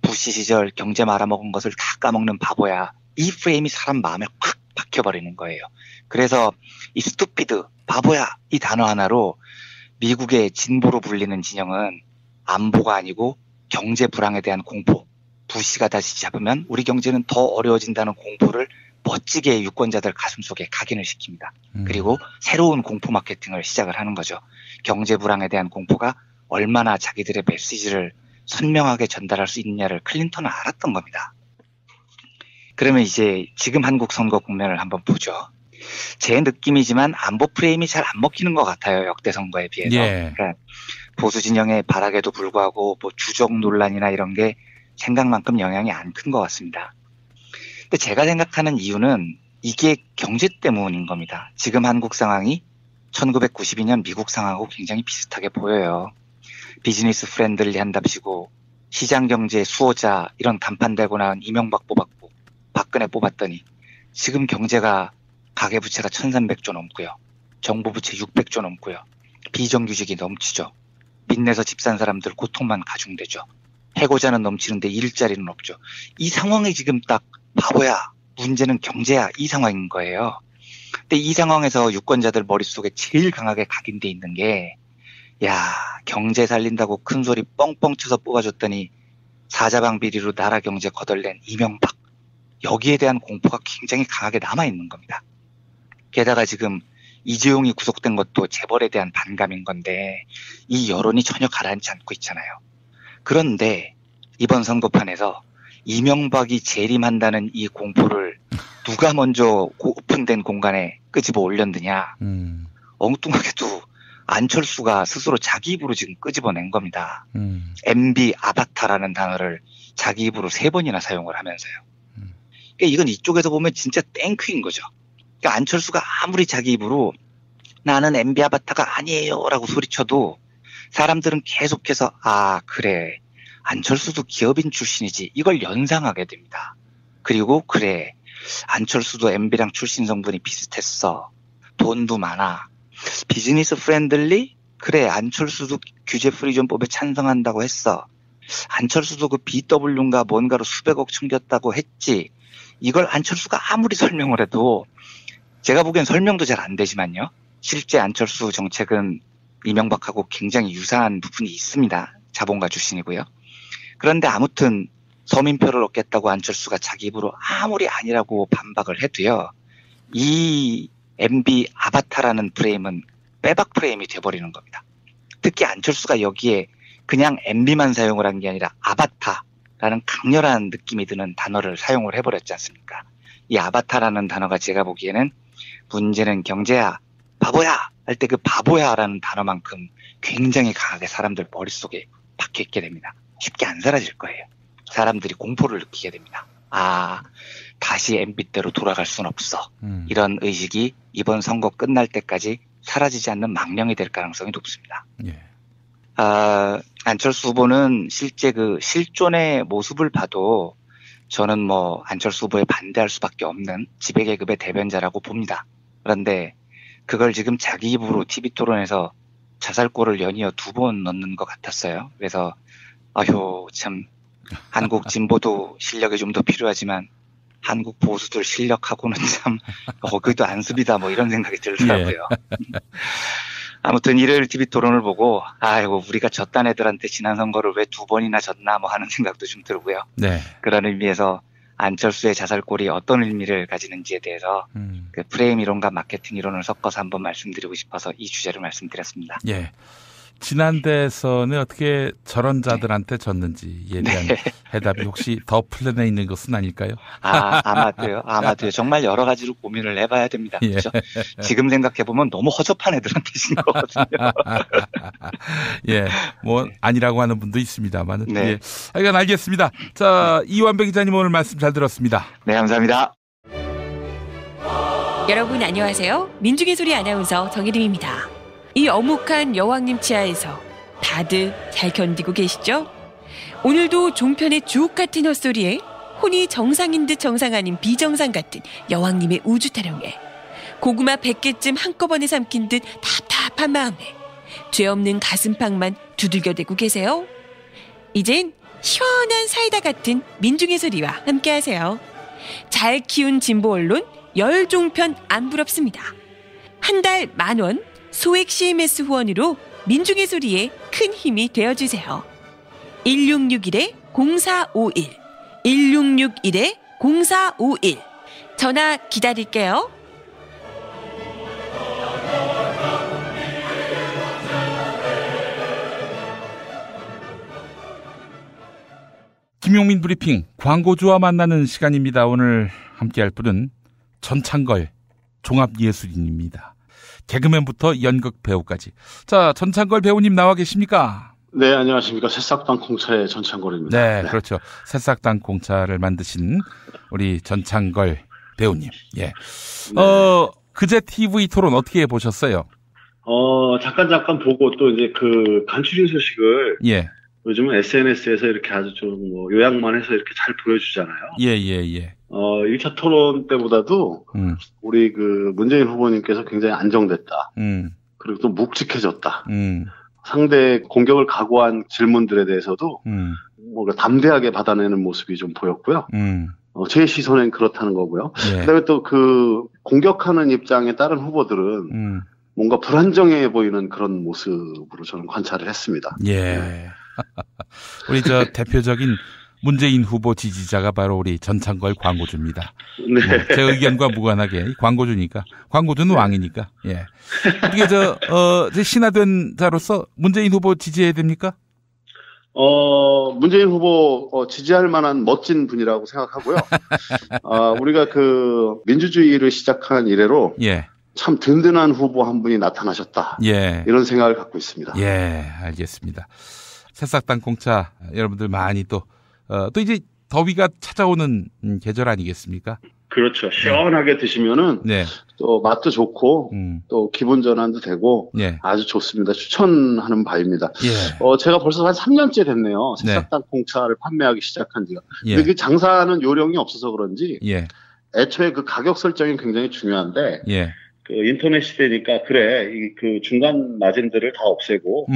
Speaker 4: 부시 시절 경제 말아먹은 것을 다 까먹는 바보야. 이 프레임이 사람 마음에 확 박혀버리는 거예요. 그래서 이 스투피드, 바보야 이 단어 하나로 미국의 진보로 불리는 진영은 안보가 아니고 경제 불황에 대한 공포, 부시가 다시 잡으면 우리 경제는 더 어려워진다는 공포를 멋지게 유권자들 가슴속에 각인을 시킵니다. 그리고 새로운 공포 마케팅을 시작을 하는 거죠. 경제 불황에 대한 공포가 얼마나 자기들의 메시지를 선명하게 전달할 수 있느냐를 클린턴은 알았던 겁니다. 그러면 이제 지금 한국 선거 국면을 한번 보죠. 제 느낌이지만 안보 프레임이 잘 안 먹히는 것 같아요. 역대 선거에 비해서.
Speaker 1: 예.
Speaker 4: 그러니까 보수 진영의 발악에도 불구하고 뭐 주적 논란이나 이런 게 생각만큼 영향이 안 큰 것 같습니다. 근데 제가 생각하는 이유는 이게 경제 때문인 겁니다. 지금 한국 상황이 1992년 미국 상황하고 굉장히 비슷하게 보여요. 비즈니스 프렌들리한답시고 시장 경제 수호자 이런 간판 달고 나온 이명박 뽑았고 박근혜 뽑았더니 지금 경제가 가계부채가 1300조 넘고요. 정부 부채 600조 넘고요. 비정규직이 넘치죠. 빚내서 집 산 사람들 고통만 가중되죠. 해고자는 넘치는데 일자리는 없죠. 이 상황이 지금 딱 바보야, 문제는 경제야 이 상황인 거예요. 근데 이 상황에서 유권자들 머릿속에 제일 강하게 각인돼 있는 게 야, 경제 살린다고 큰 소리 뻥뻥 쳐서 뽑아줬더니 사자방 비리로 나라 경제 거덜낸 이명박. 여기에 대한 공포가 굉장히 강하게 남아있는 겁니다. 게다가 지금 이재용이 구속된 것도 재벌에 대한 반감인 건데 이 여론이 전혀 가라앉지 않고 있잖아요. 그런데 이번 선거판에서 이명박이 재림한다는 이 공포를 누가 먼저 오픈된 공간에 끄집어 올렸느냐. 엉뚱하게도 안철수가 스스로 자기 입으로 지금 끄집어낸 겁니다. MB 아바타라는 단어를 자기 입으로 3번이나 사용을 하면서요. 그러니까 이건 이쪽에서 보면 진짜 땡큐인 거죠. 그러니까 안철수가 아무리 자기 입으로 나는 MB 아바타가 아니에요라고 소리쳐도 사람들은 계속해서 그래 안철수도 기업인 출신이지 이걸 연상하게 됩니다. 그리고 그래 안철수도 MB랑 출신 성분이 비슷했어. 돈도 많아. 비즈니스 프렌들리? 그래 안철수도 규제 프리존법에 찬성한다고 했어. 안철수도 그 BW인가 뭔가로 수백억 챙겼다고 했지. 이걸 안철수가 아무리 설명을 해도 제가 보기엔 설명도 잘 안 되지만요. 실제 안철수 정책은 이명박하고 굉장히 유사한 부분이 있습니다. 자본가 출신이고요. 그런데 아무튼 서민표를 얻겠다고 안철수가 자기 입으로 아무리 아니라고 반박을 해도요. 이 MB 아바타라는 프레임은 빼박 프레임이 돼버리는 겁니다. 특히 안철수가 여기에 그냥 MB만 사용을 한 게 아니라 아바타라는 강렬한 느낌이 드는 단어를 사용을 해버렸지 않습니까? 이 아바타라는 단어가 제가 보기에는 문제는 경제야, 바보야 할 때 그 바보야라는 단어만큼 굉장히 강하게 사람들 머릿속에 박혀있게 됩니다. 쉽게 안 사라질 거예요. 사람들이 공포를 느끼게 됩니다. 다시 MB대로 돌아갈 순 없어. 이런 의식이 이번 선거 끝날 때까지 사라지지 않는 망령이 될 가능성이 높습니다.
Speaker 1: 예.
Speaker 4: 안철수 후보는 실제 그 실존의 모습을 봐도 저는 뭐 안철수 후보에 반대할 수밖에 없는 지배계급의 대변자라고 봅니다. 그런데 그걸 지금 자기 입으로 TV토론에서 자살골을 연이어 2번 넣는 것 같았어요. 그래서 참 한국 진보도 실력이 좀 더 필요하지만 한국 보수들 실력하고는 참 거기도 안습이다 뭐 이런 생각이 들더라고요. 예. 아무튼 일요일 TV토론을 보고 우리가 졌단 애들한테 지난 선거를 왜 2번이나 졌나 뭐 하는 생각도 좀 들고요.
Speaker 1: 네.
Speaker 4: 그런 의미에서 안철수의 자살골이 어떤 의미를 가지는지에 대해서 그 프레임 이론과 마케팅 이론을 섞어서 한번 말씀드리고 싶어서 이 주제를 말씀드렸습니다.
Speaker 1: 예. 지난 대선에 어떻게 저런 자들한테 졌는지에 대한 해답이 혹시 더 플랜에 있는 것은 아닐까요?
Speaker 4: 아마도요. 정말 여러 가지로 고민을 해봐야 됩니다.
Speaker 1: 예.
Speaker 4: 그렇죠? 지금 생각해보면 너무 허접한 애들한테 진 거거든요.
Speaker 1: 예, 뭐 아니라고 하는 분도 있습니다만.
Speaker 4: 네.
Speaker 1: 예. 하여간 알겠습니다. 자, 이완배 기자님 오늘 말씀 잘 들었습니다.
Speaker 4: 네, 감사합니다.
Speaker 5: 여러분 안녕하세요. 민중의 소리 아나운서 정혜림입니다. 이 어묵한 여왕님 치아에서 다들 잘 견디고 계시죠? 오늘도 종편의 주옥 같은 헛소리에 혼이 정상인 듯 정상 아닌 비정상 같은 여왕님의 우주 타령에 고구마 100개쯤 한꺼번에 삼킨 듯 답답한 마음에 죄 없는 가슴팍만 두들겨대고 계세요. 이젠 시원한 사이다 같은 민중의 소리와 함께하세요. 잘 키운 진보 언론 열종편 안 부럽습니다. 한 달 10,000원 소액 CMS 후원으로 민중의 소리에 큰 힘이 되어주세요. 1661-0451 1661-0451 전화 기다릴게요.
Speaker 1: 김용민 브리핑 광고주와 만나는 시간입니다. 오늘 함께할 분은 전창걸 종합예술인입니다. 개그맨부터 연극 배우까지. 자, 전창걸 배우님 나와 계십니까?
Speaker 7: 네, 안녕하십니까. 새싹당 콩차의 전창걸입니다.
Speaker 1: 네, 그렇죠. 새싹당 콩차를 만드신 우리 전창걸 배우님. 예. 네. 그제 TV 토론 어떻게 보셨어요?
Speaker 7: 잠깐 보고 또 이제 그 간추린 소식을.
Speaker 1: 예.
Speaker 7: 요즘은 SNS에서 이렇게 아주 좀 뭐 요약만 해서 이렇게 잘 보여주잖아요.
Speaker 1: 예.
Speaker 7: 1차 토론 때보다도 우리 그 문재인 후보님께서 굉장히 안정됐다. 그리고 또 묵직해졌다. 상대 공격을 각오한 질문들에 대해서도 뭔가 담대하게 받아내는 모습이 좀 보였고요. 제 시선엔 그렇다는 거고요.
Speaker 1: 예.
Speaker 7: 그다음에 또 그 공격하는 입장에 따른 후보들은 뭔가 불안정해 보이는 그런 모습으로 저는 관찰을 했습니다.
Speaker 1: 예. 우리 대표적인 문재인 후보 지지자가 바로 우리 전창걸 광고주입니다.
Speaker 7: 네.
Speaker 1: 제 의견과 무관하게 광고주니까. 광고주는 왕이니까. 예. 어떻게 신화된 자로서 문재인 후보 지지해야 됩니까?
Speaker 7: 문재인 후보 지지할 만한 멋진 분이라고 생각하고요. 우리가 그 민주주의를 시작한 이래로 참 든든한 후보 한 분이 나타나셨다. 이런 생각을 갖고 있습니다.
Speaker 1: 예, 알겠습니다. 새싹당 공차 여러분들 많이 또 이제 더위가 찾아오는 계절 아니겠습니까?
Speaker 7: 그렇죠. 시원하게 드시면은
Speaker 1: 네.
Speaker 7: 또 맛도 좋고 또 기분 전환도 되고
Speaker 1: 네.
Speaker 7: 아주 좋습니다. 추천하는 바입니다.
Speaker 1: 예.
Speaker 7: 제가 벌써 한 3년째 됐네요. 새싹당 콩차를 판매하기 시작한 지가.
Speaker 1: 예.
Speaker 7: 근데 그 장사하는 요령이 없어서 그런지
Speaker 1: 예.
Speaker 7: 애초에 그 가격 설정이 굉장히 중요한데
Speaker 1: 예.
Speaker 7: 그 인터넷 시대니까 그래 그 중간 마진들을 다 없애고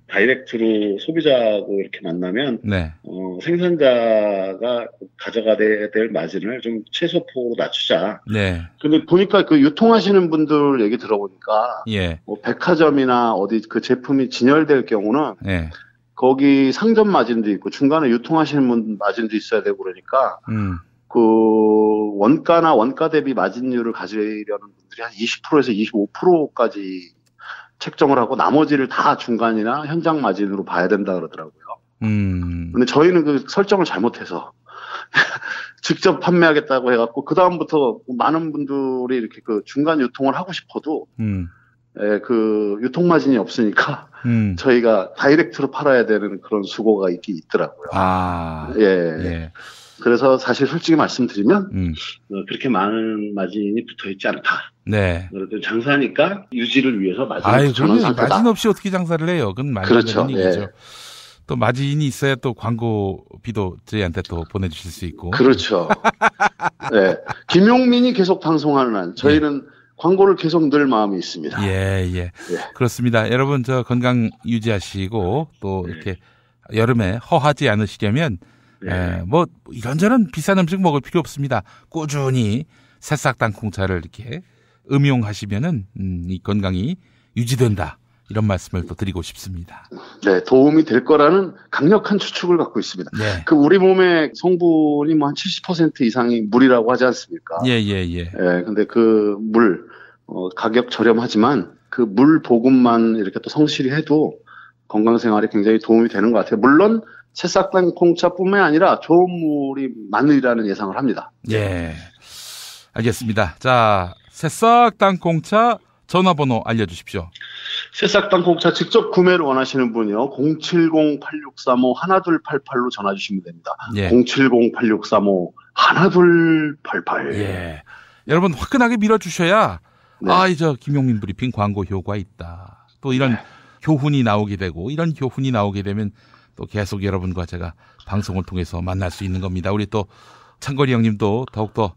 Speaker 7: 다이렉트로 소비자하고 이렇게 만나면
Speaker 1: 네.
Speaker 7: 생산자가 가져가야 될 마진을 좀 최소폭으로 낮추자.
Speaker 1: 네.
Speaker 7: 근데 보니까 그 유통하시는 분들 얘기 들어보니까
Speaker 1: 예.
Speaker 7: 뭐 백화점이나 어디 그 제품이 진열될 경우는
Speaker 1: 예.
Speaker 7: 거기 상점 마진도 있고 중간에 유통하시는 분 마진도 있어야 되고 그러니까 그 원가나 원가 대비 마진율을 가지려는 분들이 한 20%에서 25%까지 책정을 하고 나머지를 다 중간이나 현장 마진으로 봐야 된다 그러더라고요. 근데 저희는 그 설정을 잘못해서 직접 판매하겠다고 해갖고 그 다음부터 많은 분들이 이렇게 그 중간 유통을 하고 싶어도 그 유통 마진이 없으니까 저희가 다이렉트로 팔아야 되는 그런 수고가 있더라고요. 예. 그래서 사실 솔직히 말씀드리면 그렇게 많은 마진이 붙어있지 않다.
Speaker 1: 네.
Speaker 7: 그래도 장사니까 유지를 위해서 마진을 붙여놓은 상태다.
Speaker 1: 마진 없이 어떻게 장사를 해요? 그건 말이 안 되는 얘기죠. 예. 또 마진이 있어야 또 광고비도 저희한테 또 보내주실 수 있고.
Speaker 7: 그렇죠. 네. 김용민이 계속 방송하는 한 저희는 광고를 계속 늘 마음이 있습니다.
Speaker 1: 예. 그렇습니다. 여러분 저 건강 유지하시고 또 이렇게 여름에 허하지 않으시려면 뭐 이런저런 비싼 음식 먹을 필요 없습니다. 꾸준히 새싹당 콩차를 이렇게 음용하시면은 이 건강이 유지된다. 이런 말씀을 또 드리고 싶습니다.
Speaker 7: 네, 도움이 될 거라는 강력한 추측을 갖고 있습니다.
Speaker 1: 네.
Speaker 7: 그 우리 몸의 성분이 뭐 한 70% 이상이 물이라고 하지 않습니까?
Speaker 1: 예.
Speaker 7: 근데 그 물, 가격 저렴하지만 그 물 보급만 이렇게 또 성실히 해도 건강 생활에 굉장히 도움이 되는 것 같아요. 물론 새싹당 콩차뿐만 아니라 좋은 물이 마늘이라는 예상을 합니다.
Speaker 1: 예. 알겠습니다. 자, 새싹당 콩차 전화번호 알려주십시오.
Speaker 7: 새싹당 콩차 직접 구매를 원하시는 분이요. 070-8635-1288로 전화 주시면 됩니다.
Speaker 1: 예.
Speaker 7: 070-8635-1288.
Speaker 1: 예. 여러분 화끈하게 밀어주셔야 저 김용민 브리핑 광고 효과가 있다. 또 이런 교훈이 나오게 되고 이런 교훈이 나오게 되면 또 계속 여러분과 제가 방송을 통해서 만날 수 있는 겁니다. 우리 또 창거리 형님도 더욱더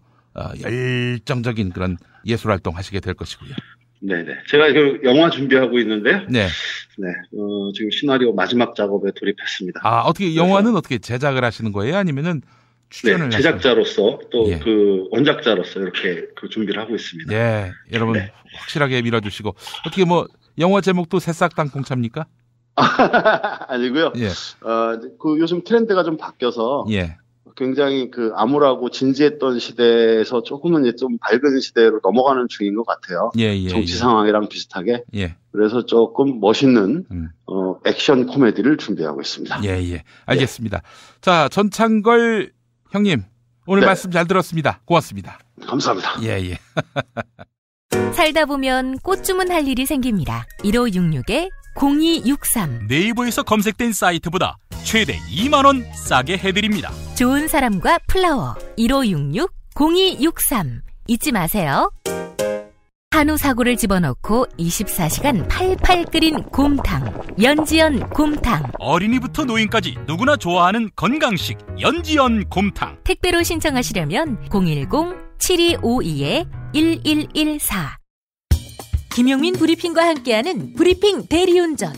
Speaker 1: 열정적인 그런 예술 활동 하시게 될 것이고요.
Speaker 7: 네네. 제가 그 영화 준비하고 있는데요.
Speaker 1: 네.
Speaker 7: 지금 시나리오 마지막 작업에 돌입했습니다.
Speaker 1: 어떻게 영화는 어떻게 제작을 하시는 거예요? 아니면은 출연을
Speaker 7: 제작자로서 또 그 원작자로서 이렇게 그 준비를 하고 있습니다.
Speaker 1: 예. 여러분 확실하게 밀어주시고 어떻게 뭐 영화 제목도 새싹당 콩차입니까?
Speaker 7: 아니고요. 그 요즘 트렌드가 좀 바뀌어서 굉장히 그 암울하고 진지했던 시대에서 조금은 이제 좀 밝은 시대로 넘어가는 중인 것 같아요. 정치 상황이랑 비슷하게. 그래서 조금 멋있는 액션 코미디를 준비하고 있습니다.
Speaker 1: 알겠습니다. 자, 전창걸 형님 오늘 말씀 잘 들었습니다. 고맙습니다.
Speaker 7: 감사합니다.
Speaker 9: 살다 보면 꽃 주문할 일이 생깁니다. 1566-0263
Speaker 6: 네이버에서 검색된 사이트보다 최대 2만 원 싸게 해드립니다.
Speaker 9: 좋은 사람과 플라워 1566-0263 잊지 마세요. 한우 사고를 집어넣고 24시간 팔팔 끓인 곰탕 연지연 곰탕.
Speaker 6: 어린이부터 노인까지 누구나 좋아하는 건강식 연지연 곰탕.
Speaker 9: 택배로 신청하시려면 010-7252-1114. 김용민 브리핑과 함께하는 브리핑 대리운전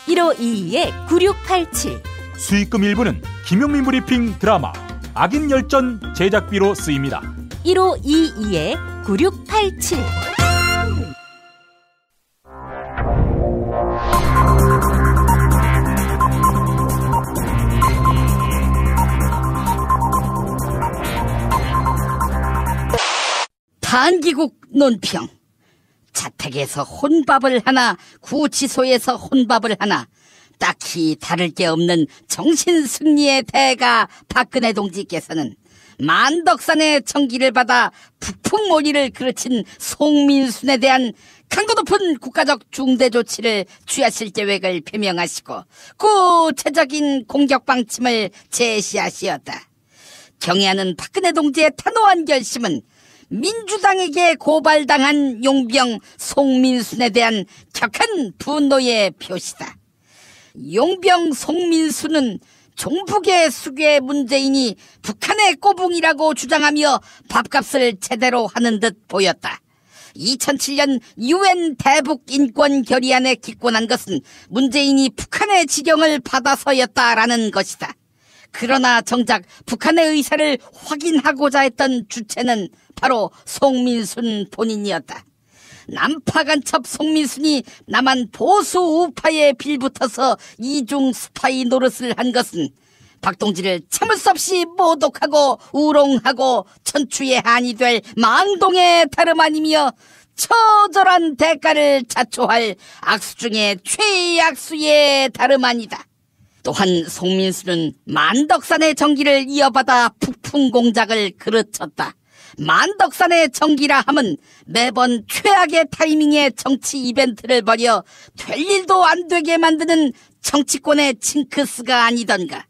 Speaker 9: 1522-9687.
Speaker 6: 수익금 일부는 김용민 브리핑 드라마 악인 열전 제작비로 쓰입니다.
Speaker 9: 1522-9687.
Speaker 14: 단기국 논평. 자택에서 혼밥을 하나 구치소에서 혼밥을 하나 딱히 다를 게 없는 정신승리의 대가 박근혜 동지께서는 만덕산의 청기를 받아 북풍몰이를 그르친 송민순에 대한 강도 높은 국가적 중대 조치를 취하실 계획을 표명하시고 구체적인 공격 방침을 제시하시었다. 경애하는 박근혜 동지의 단호한 결심은 민주당에게 고발당한 용병 송민순에 대한 격한 분노의 표시다. 용병 송민순은 종북의 수괴 문재인이 북한의 꼬붕이라고 주장하며 밥값을 제대로 하는 듯 보였다. 2007년 UN 대북 인권 결의안에 기권한 것은 문재인이 북한의 지령을 받아서였다라는 것이다. 그러나 정작 북한의 의사를 확인하고자 했던 주체는 바로 송민순 본인이었다. 남파 간첩 송민순이 남한 보수 우파에 빌붙어서 이중 스파이 노릇을 한 것은 박동지를 참을 수 없이 모독하고 우롱하고 천추의 한이 될 망동의 다름 아니며 처절한 대가를 자초할 악수 중에 최악수의 다름 아니다. 또한 송민수는 만덕산의 정기를 이어받아 북풍공작을 그르쳤다. 만덕산의 정기라 함은 매번 최악의 타이밍에 정치 이벤트를 벌여 될 일도 안 되게 만드는 정치권의 징크스가 아니던가.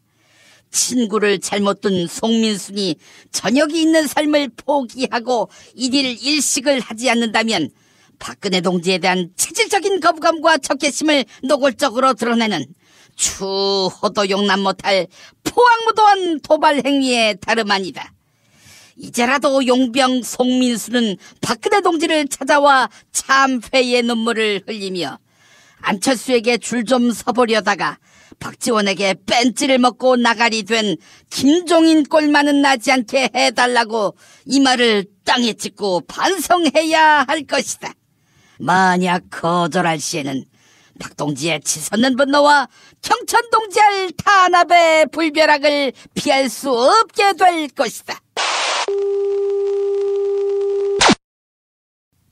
Speaker 14: 친구를 잘못 둔 송민순이 저녁이 있는 삶을 포기하고 일일 일식을 하지 않는다면 박근혜 동지에 대한 체질적인 거부감과 적개심을 노골적으로 드러내는 추호도 용납 못할 포악무도한 도발 행위에 다름 아니다. 이제라도 용병 송민수는 박근혜 동지를 찾아와 참회의 눈물을 흘리며 안철수에게 줄 좀 서보려다가 박지원에게 뺀찌를 먹고 나가리 된 김종인 꼴만은 나지 않게 해달라고 이 말을 땅에 찍고 반성해야 할 것이다. 만약 거절할 시에는 박동지의 치솟는 분노와 경천동지할 탄압의 불벼락을 피할 수 없게 될 것이다.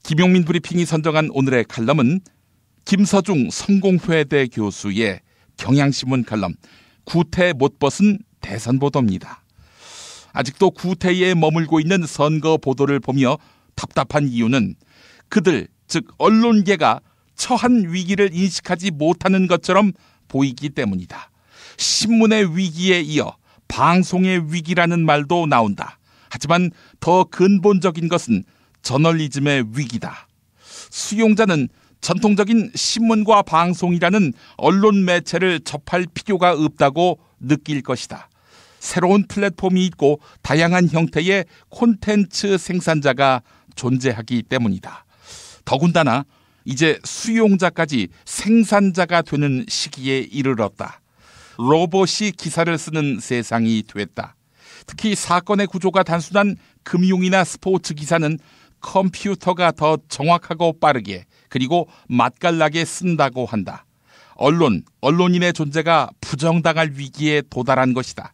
Speaker 1: 김용민 브리핑이 선정한 오늘의 칼럼은 김서중 성공회대 교수의 경향신문 칼럼 구태 못 벗은 대선보도입니다. 아직도 구태에 머물고 있는 선거 보도를 보며 답답한 이유는 그들, 즉 언론계가 처한 위기를 인식하지 못하는 것처럼 보이기 때문이다. 신문의 위기에 이어 방송의 위기라는 말도 나온다. 하지만 더 근본적인 것은 저널리즘의 위기다. 수용자는 전통적인 신문과 방송이라는 언론 매체를 접할 필요가 없다고 느낄 것이다. 새로운 플랫폼이 있고 다양한 형태의 콘텐츠 생산자가 존재하기 때문이다. 더군다나 이제 수용자까지 생산자가 되는 시기에 이르렀다. 로봇이 기사를 쓰는 세상이 됐다. 특히 사건의 구조가 단순한 금융이나 스포츠 기사는 컴퓨터가 더 정확하고 빠르게 그리고 맛깔나게 쓴다고 한다. 언론인의 존재가 부정당할 위기에 도달한 것이다.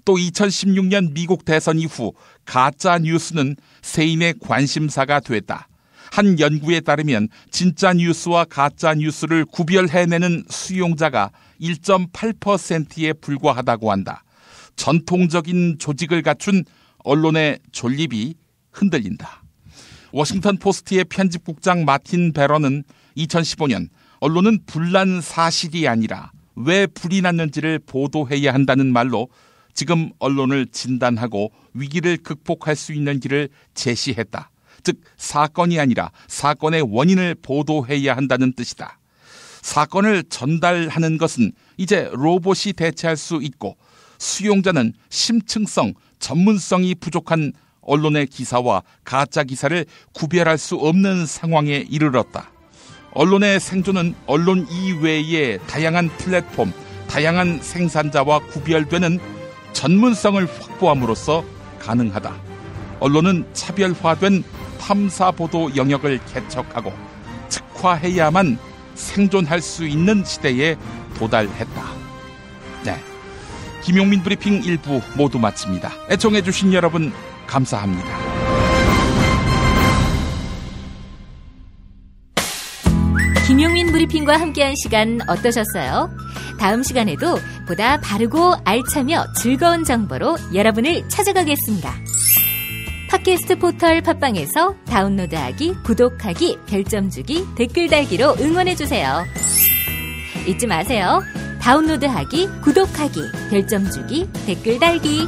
Speaker 1: 또 2016년 미국 대선 이후 가짜 뉴스는 세인의 관심사가 됐다. 한 연구에 따르면 진짜 뉴스와 가짜 뉴스를 구별해내는 수용자가 1.8%에 불과하다고 한다. 전통적인 조직을 갖춘 언론의 존립이 흔들린다. 워싱턴 포스트의 편집국장 마틴 베런은 2015년 언론은 불난 사실이 아니라 왜 불이 났는지를 보도해야 한다는 말로 지금 언론을 진단하고 위기를 극복할 수 있는 길을 제시했다. 즉 사건이 아니라 사건의 원인을 보도해야 한다는 뜻이다. 사건을 전달하는 것은 이제 로봇이 대체할 수 있고 수용자는 심층성, 전문성이 부족한 언론의 기사와 가짜 기사를 구별할 수 없는 상황에 이르렀다. 언론의 생존은 언론 이외의 다양한 플랫폼, 다양한 생산자와 구별되는 전문성을 확보함으로써 가능하다. 언론은 차별화된 탐사보도 영역을 개척하고 특화해야만 생존할 수 있는 시대에 도달했다. 네, 김용민 브리핑 1부 모두 마칩니다. 애청해주신 여러분 감사합니다.
Speaker 9: 김용민 브리핑과 함께한 시간 어떠셨어요? 다음 시간에도 보다 바르고 알차며 즐거운 정보로 여러분을 찾아가겠습니다. 팟캐스트 포털 팟빵에서 다운로드하기, 구독하기, 별점 주기, 댓글 달기로 응원해주세요. 잊지 마세요. 다운로드하기, 구독하기, 별점 주기, 댓글 달기.